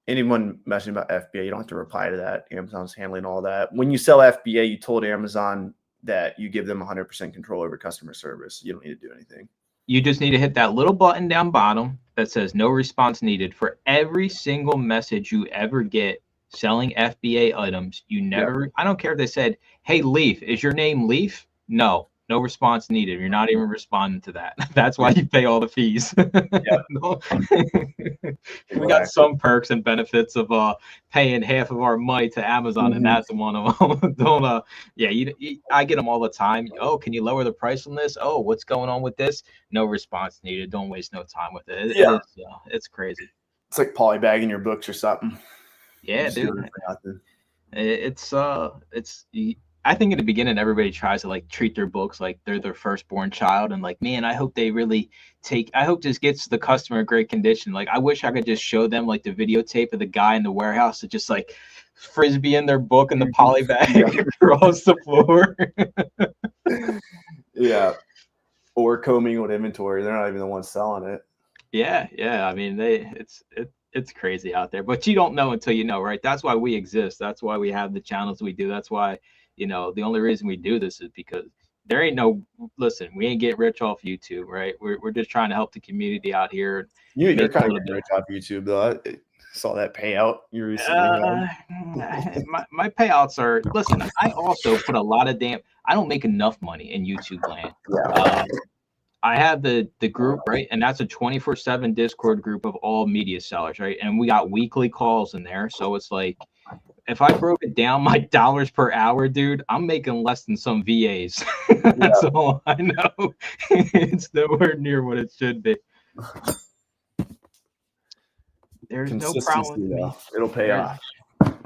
anyone messaging about FBA, you don't have to reply to that. Amazon's handling all that. When you sell FBA, you told Amazon that you give them 100% control over customer service. You don't need to do anything. You just need to hit that little button down bottom that says no response needed. For every single message you ever get selling FBA items, you never, I don't care if they said, hey, Leaf, is your name Leaf? No response needed. You're not even responding to that. That's why you pay all the fees. We got some perks and benefits of paying half of our money to Amazon, and that's one of them. Don't I get them all the time. Oh, can you lower the price on this? Oh, what's going on with this? No response needed. Don't waste no time with it. It's crazy. It's like polybagging your books or something. Yeah, dude. I think in the beginning, everybody tries to like treat their books like they're their firstborn child, and like, man, I hope they really I hope this gets the customer in great condition. Like, I wish I could just show them like the videotape of the guy in the warehouse that just like frisbee in their book and the poly bag across the floor. Yeah, or commingled inventory. They're not even the ones selling it. Yeah. I mean, it's crazy out there, but you don't know until you know, right? That's why we exist. That's why we have the channels we do. That's why, the only reason we do this is because there ain't listen, we ain't getting rich off YouTube, right? We're just trying to help the community out here. You're kind of getting rich off YouTube, though. I saw that payout you recently had. My payouts are, listen, I also put a lot of I don't make enough money in YouTube land. Yeah. I have the group, right? And that's a 24/7 Discord group of all media sellers, right? And we got weekly calls in there. So it's like, if I broke it down my dollars per hour, dude, I'm making less than some VAs. That's all I know. It's nowhere near what it should be. There's no problem with me. It'll pay off.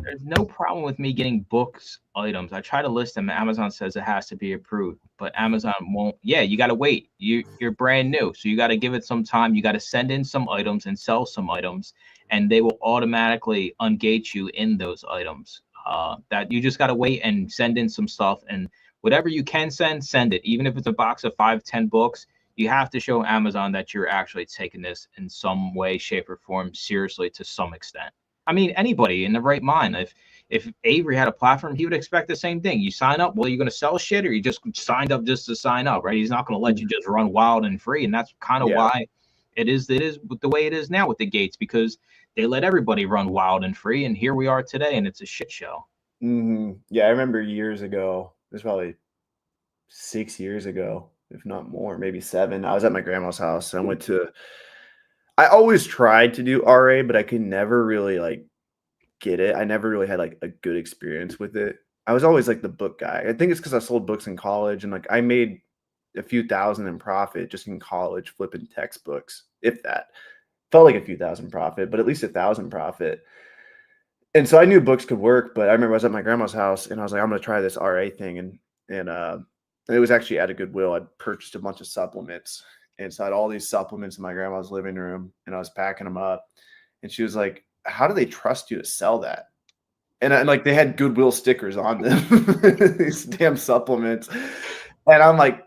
There's no problem with me getting books items. I try to list them. Amazon says it has to be approved, but Amazon won't. Yeah, you got to wait. You're brand new, so you got to give it some time. You got to send in some items and sell some items, and they will automatically ungate you in those items. That you just got to wait and send in some stuff, and whatever you can send it. Even if it's a box of 5-10 books, you have to show Amazon that you're actually taking this in some way, shape, or form seriously to some extent. I mean, anybody in the right mind, if Avery had a platform, he would expect the same thing. You sign up, well, you're going to sell shit, or you just signed up just to sign up, right? He's not going to let you just run wild and free. And that's kind of why it is the way it is now with the gates, because they let everybody run wild and free. And here we are today, and it's a shit show. Yeah, I remember years ago, it was probably 6 years ago, if not more, maybe 7. I was at my grandma's house, and I always tried to do RA, but I could never really like get it. I never really had like a good experience with it. I was always like the book guy. I think it's because I sold books in college, and like I made a few thousand in profit just in college flipping textbooks, if that. Felt like a few thousand profit, but at least 1,000 profit. And so I knew books could work, but I remember I was at my grandma's house and I was like, I'm going to try this RA thing. And it was actually at a Goodwill. I'd purchased a bunch of supplements. And so I had all these supplements in my grandma's living room, and I was packing them up. And she was like, how do they trust you to sell that? And like they had Goodwill stickers on them, these damn supplements. And I'm like,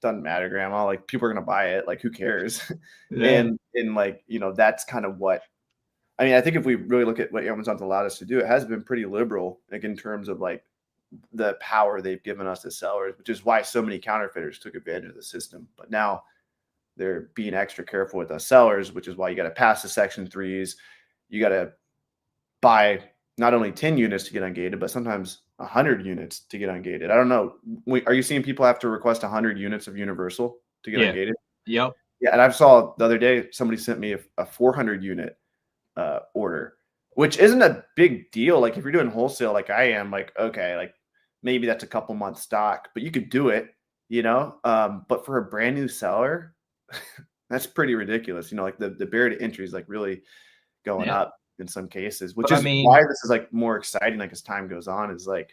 doesn't matter, Grandma. Like, people are going to buy it. Like, who cares? Yeah. And like, that's kind of what, I mean, I think if we really look at what Amazon's allowed us to do, it has been pretty liberal, like in terms of like the power they've given us as sellers, which is why so many counterfeiters took advantage of the system. But now they're being extra careful with us sellers, which is why you got to pass the Section 3s. You got to buy not only 10 units to get ungated, but sometimes 100 units to get ungated. I don't know. Are you seeing people have to request 100 units of Universal to get ungated? Yep. Yeah. And I saw the other day, somebody sent me a 400 unit order, which isn't a big deal. Like if you're doing wholesale, like I am, like, okay, like maybe that's a couple months stock, but you could do it, but for a brand new seller, that's pretty ridiculous. Like the barrier to entry is like really going Yeah. up in some cases, which But I is mean, why this is like more exciting. Like as time goes on, is like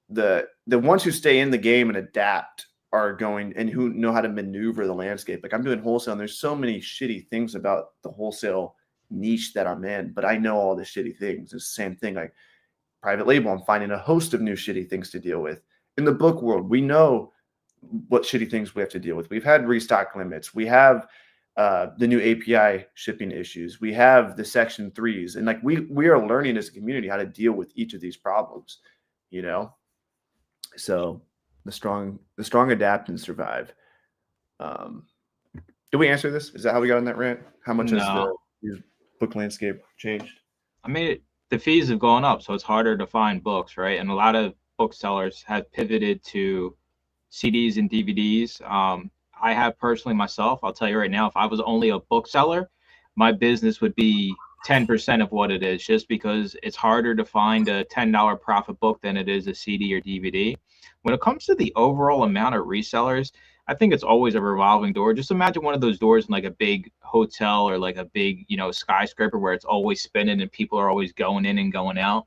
the ones who stay in the game and adapt are going, and who know how to maneuver the landscape. Like I'm doing wholesale, and there's so many shitty things about the wholesale niche that I'm in, but I know all the shitty things. It's the same thing. Like private label, I'm finding a host of new shitty things to deal with. In the book world, we know what shitty things we have to deal with. We've had restock limits. We have the new API shipping issues. We have the Section 3s, and like we are learning as a community how to deal with each of these problems. So the strong adapt and survive. Did we answer this? Is that how we got on that rant? How much has no. the book landscape changed? I mean, the fees have gone up, so it's harder to find books, right? And a lot of booksellers have pivoted to CDs and DVDs. I have personally myself, I'll tell you right now, if I was only a bookseller, my business would be 10% of what it is, just because it's harder to find a $10 profit book than it is a CD or DVD. When it comes to the overall amount of resellers, I think it's always a revolving door. Just imagine one of those doors in like a big hotel or like a big, skyscraper where it's always spinning and people are always going in and going out.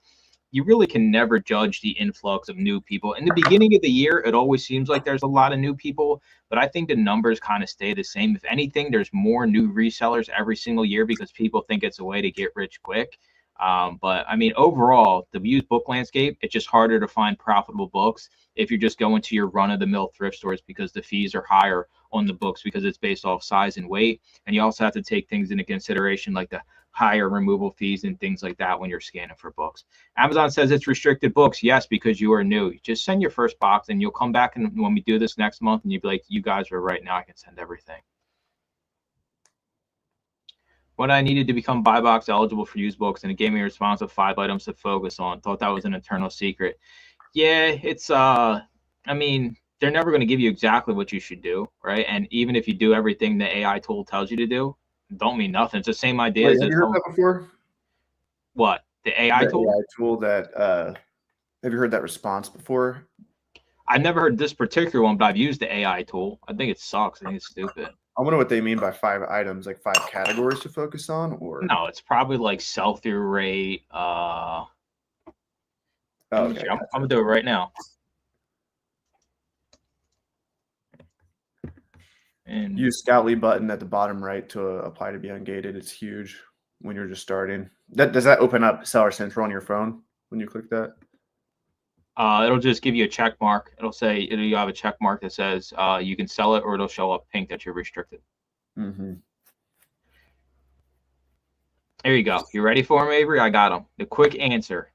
You really can never judge the influx of new people. In the beginning of the year, it always seems like there's a lot of new people, but I think the numbers kind of stay the same. If anything, there's more new resellers every single year because people think it's a way to get rich quick. But I mean, overall, the used book landscape, it's just harder to find profitable books if you're just going to your run-of-the-mill thrift stores because the fees are higher on the books because it's based off size and weight. And you also have to take things into consideration like the higher removal fees and things like that when you're scanning for books. Amazon says it's restricted books. Yes, because you are new. Just send your first box and you'll come back and when we do this next month and you'll be like, you guys are right, now I can send everything. What I needed to become buy box eligible for used books, and it gave me a response of 5 items to focus on. Thought that was an internal secret. Yeah, it's I mean, they're never going to give you exactly what you should do, right? And even if you do everything the AI tool tells you to do, don't mean nothing. It's the same idea Wait, as have you heard that before? What? The AI The tool? AI tool that have you heard that response before? I've never heard this particular one, but I've used the AI tool. I think it sucks. I think it's stupid. I wonder what they mean by 5 items, like 5 categories to focus on, or No, it's probably like sell-through rate. okay, I'm gonna do it right now. And use Scout Lead button at the bottom right to apply to be ungated. It's huge when you're just starting. Does that open up Seller Central on your phone when you click that? it'll just give you a check mark. It'll say you have a check mark that says you can sell it, or it'll show up pink that you're restricted. Mm-hmm. There you go. You ready for them, Avery? I got them. The quick answer: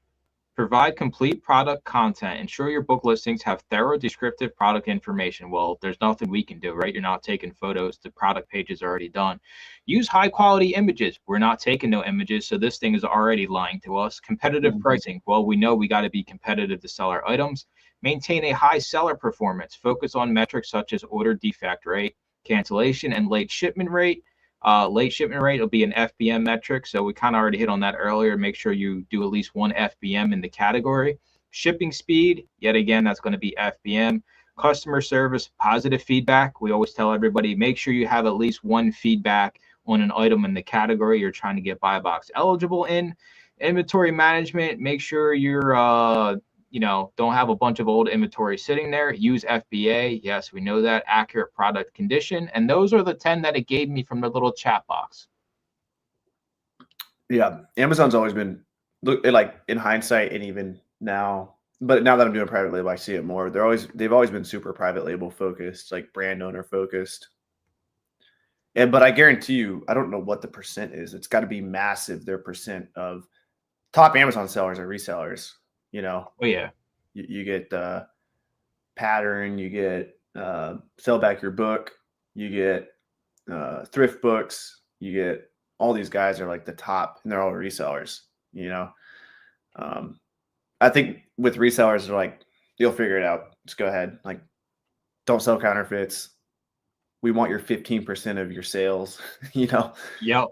provide complete product content. Ensure your book listings have thorough descriptive product information. Well, there's nothing we can do, right? You're not taking photos. The product page is already done. Use high quality images. We're not taking no images, so this thing is already lying to us. Competitive pricing. Well, we know we got to be competitive to sell our items. Maintain a high seller performance. Focus on metrics such as order defect rate, cancellation, and late shipment rate. Late shipment rate will be an FBM metric. So we kind of already hit on that earlier. Make sure you do at least 1 FBM in the category. Shipping speed, yet again, that's going to be FBM. Customer service, positive feedback. We always tell everybody, make sure you have at least 1 feedback on an item in the category you're trying to get buy box eligible in. Inventory management, make sure you're don't have a bunch of old inventory sitting there. Use FBA. Yes, we know that. Accurate product condition. And those are the 10 that it gave me from the little chat box. Yeah, Amazon's always been, like in hindsight and even now, but now that I'm doing private label, I see it more. They've always been super private label focused, like brand owner focused. But I guarantee you, I don't know what the percent is. It's got to be massive. Their percent of top Amazon sellers are resellers. Oh yeah. You get pattern, you get sell back your book, you get thrift books, you get all these guys are like the top, and they're all resellers. I think with resellers, they're like, you'll figure it out. Just go ahead. Like, don't sell counterfeits. We want your 15% of your sales. Yep.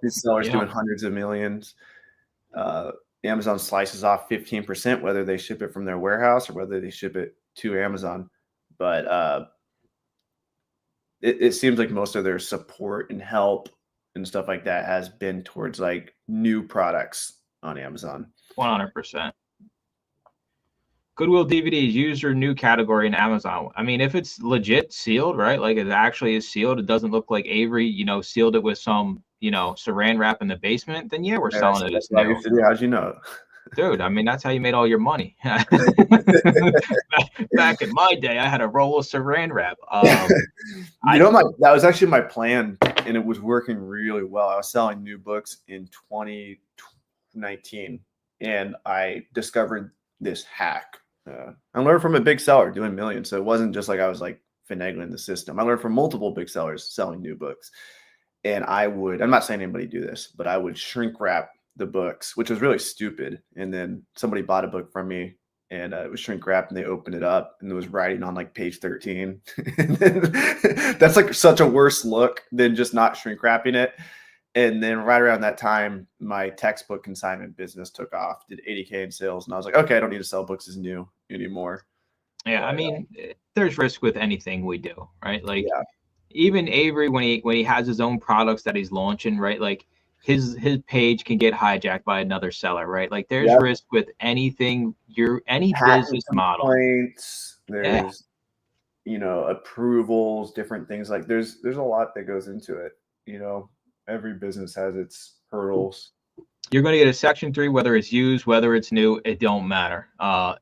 These sellers doing hundreds of millions. Amazon slices off 15%, whether they ship it from their warehouse or whether they ship it to Amazon. But it seems like most of their support and help and stuff like that has been towards like new products on Amazon. 100%. Goodwill DVDs, user new category in Amazon. I mean, if it's legit sealed, right? Like it actually is sealed. It doesn't look like Avery, sealed it with some, saran wrap in the basement. Then yeah, we're selling it That's as what I new. used to do. How'd you know? Dude, I mean, that's how you made all your money. Back in my day, I had a roll of saran wrap. That was actually my plan, and it was working really well. I was selling new books in 2019, and I discovered this hack. I learned from a big seller doing millions, so it wasn't just like I was like finagling the system. I learned from multiple big sellers selling new books, and I'm not saying anybody do this, but I would shrink wrap the books, which was really stupid. And then somebody bought a book from me, and it was shrink wrapped, and they opened it up, and there was writing on like page 13. And that's like such a worse look than just not shrink wrapping it. And then right around that time, my textbook consignment business took off, did 80K in sales, and I was like, okay, I don't need to sell books as new anymore. Yeah, I mean, there's risk with anything we do, right? Like yeah. even Avery, when he has his own products that he's launching, right? Like his page can get hijacked by another seller, right? Like there's risk with anything, any business model. There's approvals, different things. Like there's a lot that goes into it. Every business has its hurdles. You're going to get a Section 3, whether it's used, whether it's new, it don't matter.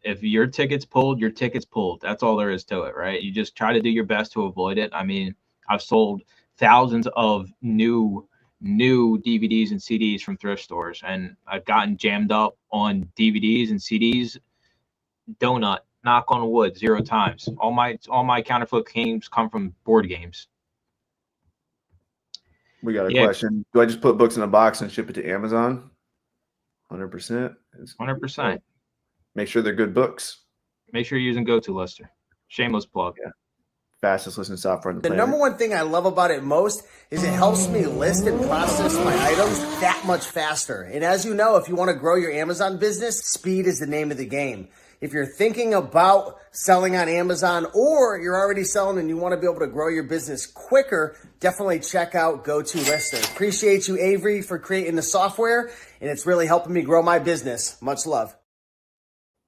If your ticket's pulled, your ticket's pulled. That's all there is to it, right? You just try to do your best to avoid it. I mean, I've sold thousands of new DVDs and CDs from thrift stores, and I've gotten jammed up on DVDs and CDs. Donut, knock on wood, 0 times. All my counterfeit games come from board games. We got a question. Do I just put books in a box and ship it to Amazon? 100%. 100%. Make sure they're good books. Make sure you're using GoToLister. Shameless plug. Yeah. Fastest listening software on the planet. The number one thing I love about it most is it helps me list and process my items that much faster. And as you know, if you want to grow your Amazon business, speed is the name of the game. If you're thinking about selling on Amazon or you're already selling and you want to be able to grow your business quicker, definitely check out GoToLister. Appreciate you, Avery, for creating the software, and it's really helping me grow my business. Much love.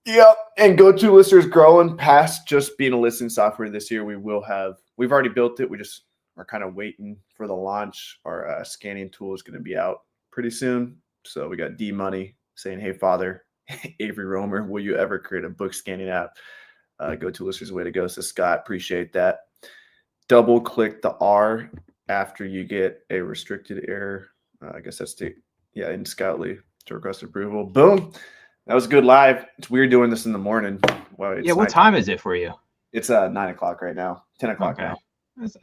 Yep. And GoToLister is growing past just being a listing software this year. We've already built it. We just are kind of waiting for the launch. Our scanning tool is going to be out pretty soon. So we got D-Money saying, hey, Father, Avery Romer, will you ever create a book scanning app? GoToLister's the way to go. So Scott, appreciate that. Double click the R after you get a restricted error. I guess that's in Scoutly to request approval. Boom. That was a good live. It's weird doing this in the morning. Well, what time is it for you? It's 9 o'clock right now. 10 o'clock now.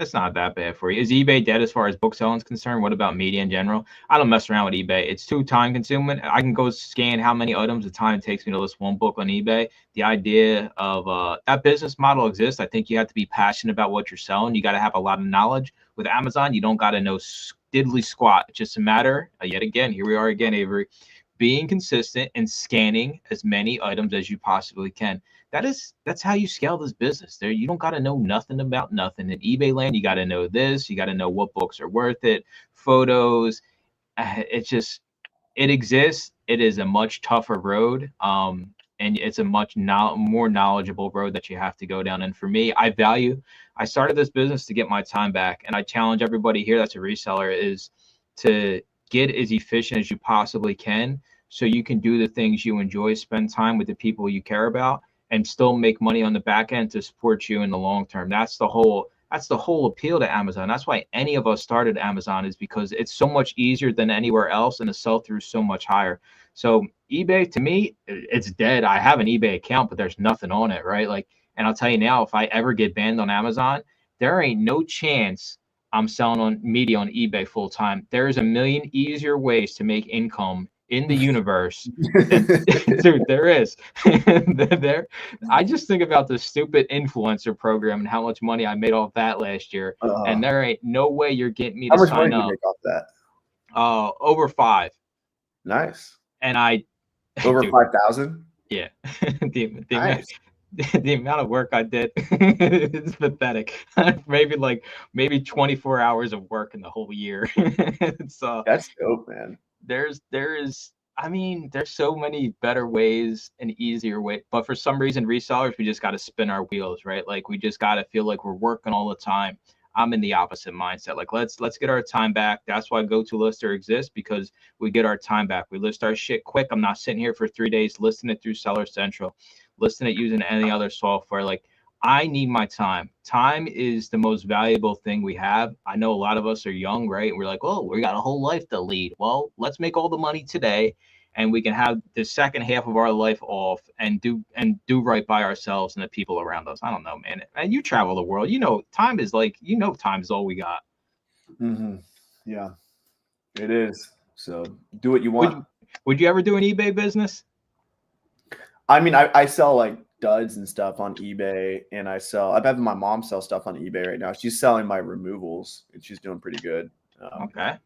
It's not that bad for you. Is eBay dead as far as book selling is concerned? What about media in general? I don't mess around with eBay. It's too time consuming. I can go scan how many items the time it takes me to list one book on eBay. The idea of that business model exists. I think you have to be passionate about what you're selling. You got to have a lot of knowledge. With Amazon, you don't got to know diddly squat. It's just a matter, yet again, here we are again, Avery, being consistent and scanning as many items as you possibly can. That's how you scale this business. There, you don't got to know nothing about nothing. In eBay land, you got to know this. You got to know what books are worth it, photos. It exists. It is a much tougher road, and it's a much more knowledgeable road that you have to go down. And for me, I started this business to get my time back, and I challenge everybody here that's a reseller is to get as efficient as you possibly can, so you can do the things you enjoy, spend time with the people you care about, and still make money on the back end to support you in the long term. That's the whole appeal to Amazon. That's why any of us started Amazon, is because it's so much easier than anywhere else, and the sell-through is so much higher. So eBay, to me, it's dead. I have an eBay account, but there's nothing on it, right? Like, and I'll tell you now, if I ever get banned on Amazon, there ain't no chance I'm selling on media on eBay full time. There's a million easier ways to make income in the universe. Dude, there is. I just think about the stupid influencer program and how much money I made off that last year. And there ain't no way you're getting me to sign up. How much money did you make off that? Over 5. Nice. And I Over Dude, 5,000? yeah. the Nice. the amount of work I did is pathetic. maybe 24 hours of work in the whole year. So That's dope, man. there's so many better ways and easier way, but for some reason resellers, we just got to spin our wheels, right? Like we just got to feel like we're working all the time. I'm in the opposite mindset. Like let's get our time back. That's why GoToLister exists, because we get our time back. We list our shit quick. I'm not sitting here for 3 days listing it through Seller Central, listing it using any other software. Like I need my time. Time is the most valuable thing we have. I know a lot of us are young, right? We're like, oh, we got a whole life to lead. Well, let's make all the money today, and we can have the second half of our life off and do right by ourselves and the people around us. I don't know, man. And you travel the world, time is time is all we got. Mm-hmm. Yeah, it is. So do what you Would want. would you ever do an eBay business? I mean, I sell like duds and stuff on eBay, and I'm having my mom sell stuff on eBay right now. She's selling my removals, and she's doing pretty good. Okay.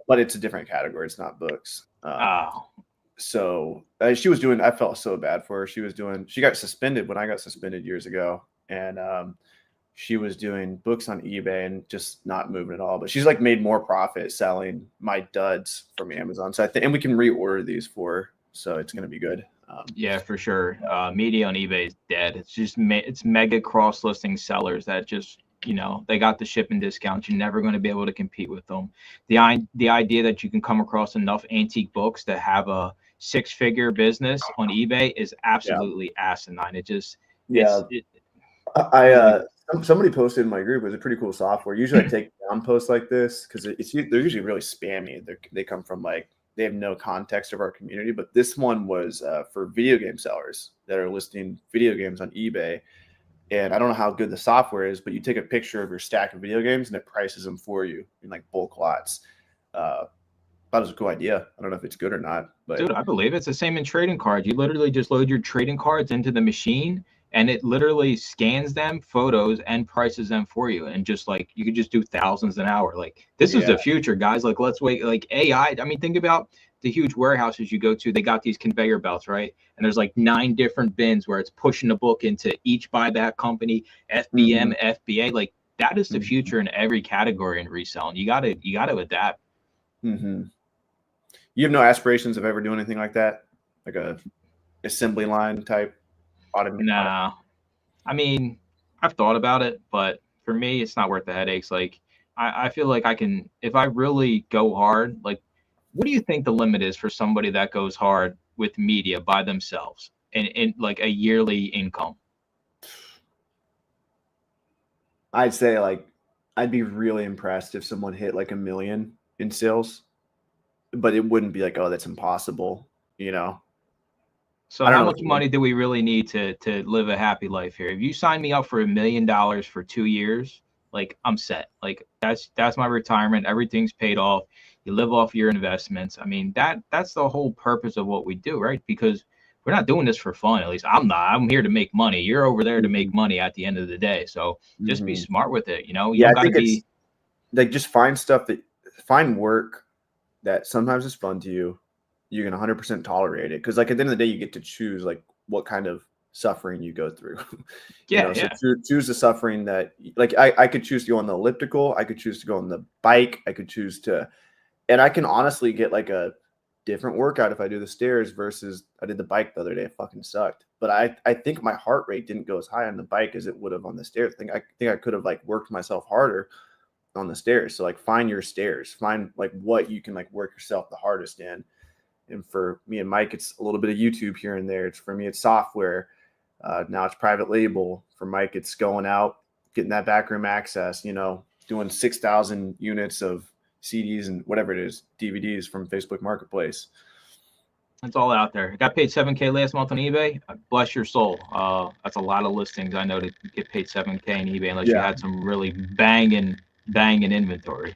But it's a different category. It's not books. Oh, So she was doing. I felt so bad for her. She got suspended when I got suspended years ago, and she was doing books on eBay and just not moving at all. But she's like made more profit selling my duds from Amazon. So I think, and we can reorder these for her, so it's gonna be good. yeah, for sure. Media on eBay is dead. It's just it's mega cross listing sellers that just they got the shipping discounts. You're never going to be able to compete with them. The idea that you can come across enough antique books to have a 6-figure business on eBay is absolutely asinine. It just somebody posted in my group. It was a pretty cool software. Usually I take down posts like this because they're usually really spammy. They come from they have no context of our community, but this one was for video game sellers that are listing video games on eBay. And I don't know how good the software is, but you take a picture of your stack of video games and it prices them for you in like bulk lots. That was a cool idea. I don't know if it's good or not, but dude, I believe it's the same in trading cards. You literally just load your trading cards into the machine, and it literally scans them, photos, and prices them for you. And just like you could just do thousands an hour. Like this is the future, guys. Like let's wait. Like AI. I mean, think about the huge warehouses you go to. They got these conveyor belts, right? And there's like 9 different bins where it's pushing a book into each buyback company, FBM, FBA. Like that is the future in every category in reselling. You gotta adapt. Mm-hmm. You have no aspirations of ever doing anything like that, like a assembly line type. Nah, I mean, I've thought about it, but for me, it's not worth the headaches. Like, I feel like I can, if I really go hard, like, what do you think the limit is for somebody that goes hard with media by themselves in like a yearly income? I'd say I'd be really impressed if someone hit like 1 million in sales, but it wouldn't be like, oh, that's impossible, So how much money do we really need to live a happy life here? If you sign me up for $1 million for 2 years, like I'm set. Like that's my retirement. Everything's paid off. You live off your investments. I mean, that's the whole purpose of what we do, right? Because we're not doing this for fun. At least I'm not. I'm here to make money. You're over there to make money at the end of the day. So just be smart with it. You don't got to be like, just find work that sometimes is fun to you. You can 100% tolerate it, because like at the end of the day, you get to choose like what kind of suffering you go through. So choose the suffering that, like, I could choose to go on the elliptical, I could choose to go on the bike, I could choose to, and I can honestly get like a different workout if I do the stairs versus I did the bike the other day. It fucking sucked, but I think my heart rate didn't go as high on the bike as it would have on the stairs. I think I could have like worked myself harder on the stairs. So like find your stairs, find like what you can like work yourself the hardest in. And for me and Mike, it's a little bit of YouTube here and there. For me, it's software. Now it's private label. For Mike, it's going out, getting that backroom access, doing 6,000 units of CDs and whatever it is, DVDs from Facebook Marketplace. It's all out there. Got paid $7K last month on eBay. Bless your soul. That's a lot of listings. I know to get paid $7K on eBay unless you had some really banging inventory.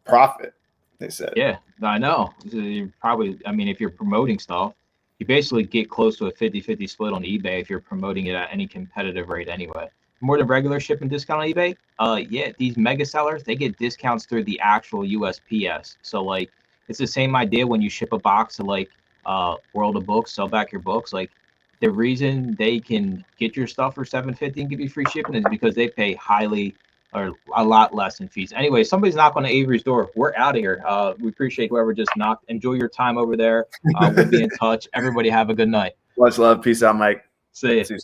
Profit, they said. Yeah, I know. You probably, I mean, if you're promoting stuff, you basically get close to a 50-50 split on eBay if you're promoting it at any competitive rate anyway. More than regular shipping discount on eBay. Yeah, these mega sellers, they get discounts through the actual USPS. So like, it's the same idea when you ship a box to like World of Books, Sell Back Your Books. Like, the reason they can get your stuff for $7.50 and give you free shipping is because they pay highly or a lot less in fees. Anyway, somebody's knocking on Avery's door. We're out of here. We appreciate whoever just knocked. Enjoy your time over there. We'll be in touch. Everybody have a good night. Much love. Peace out, Mike. See you.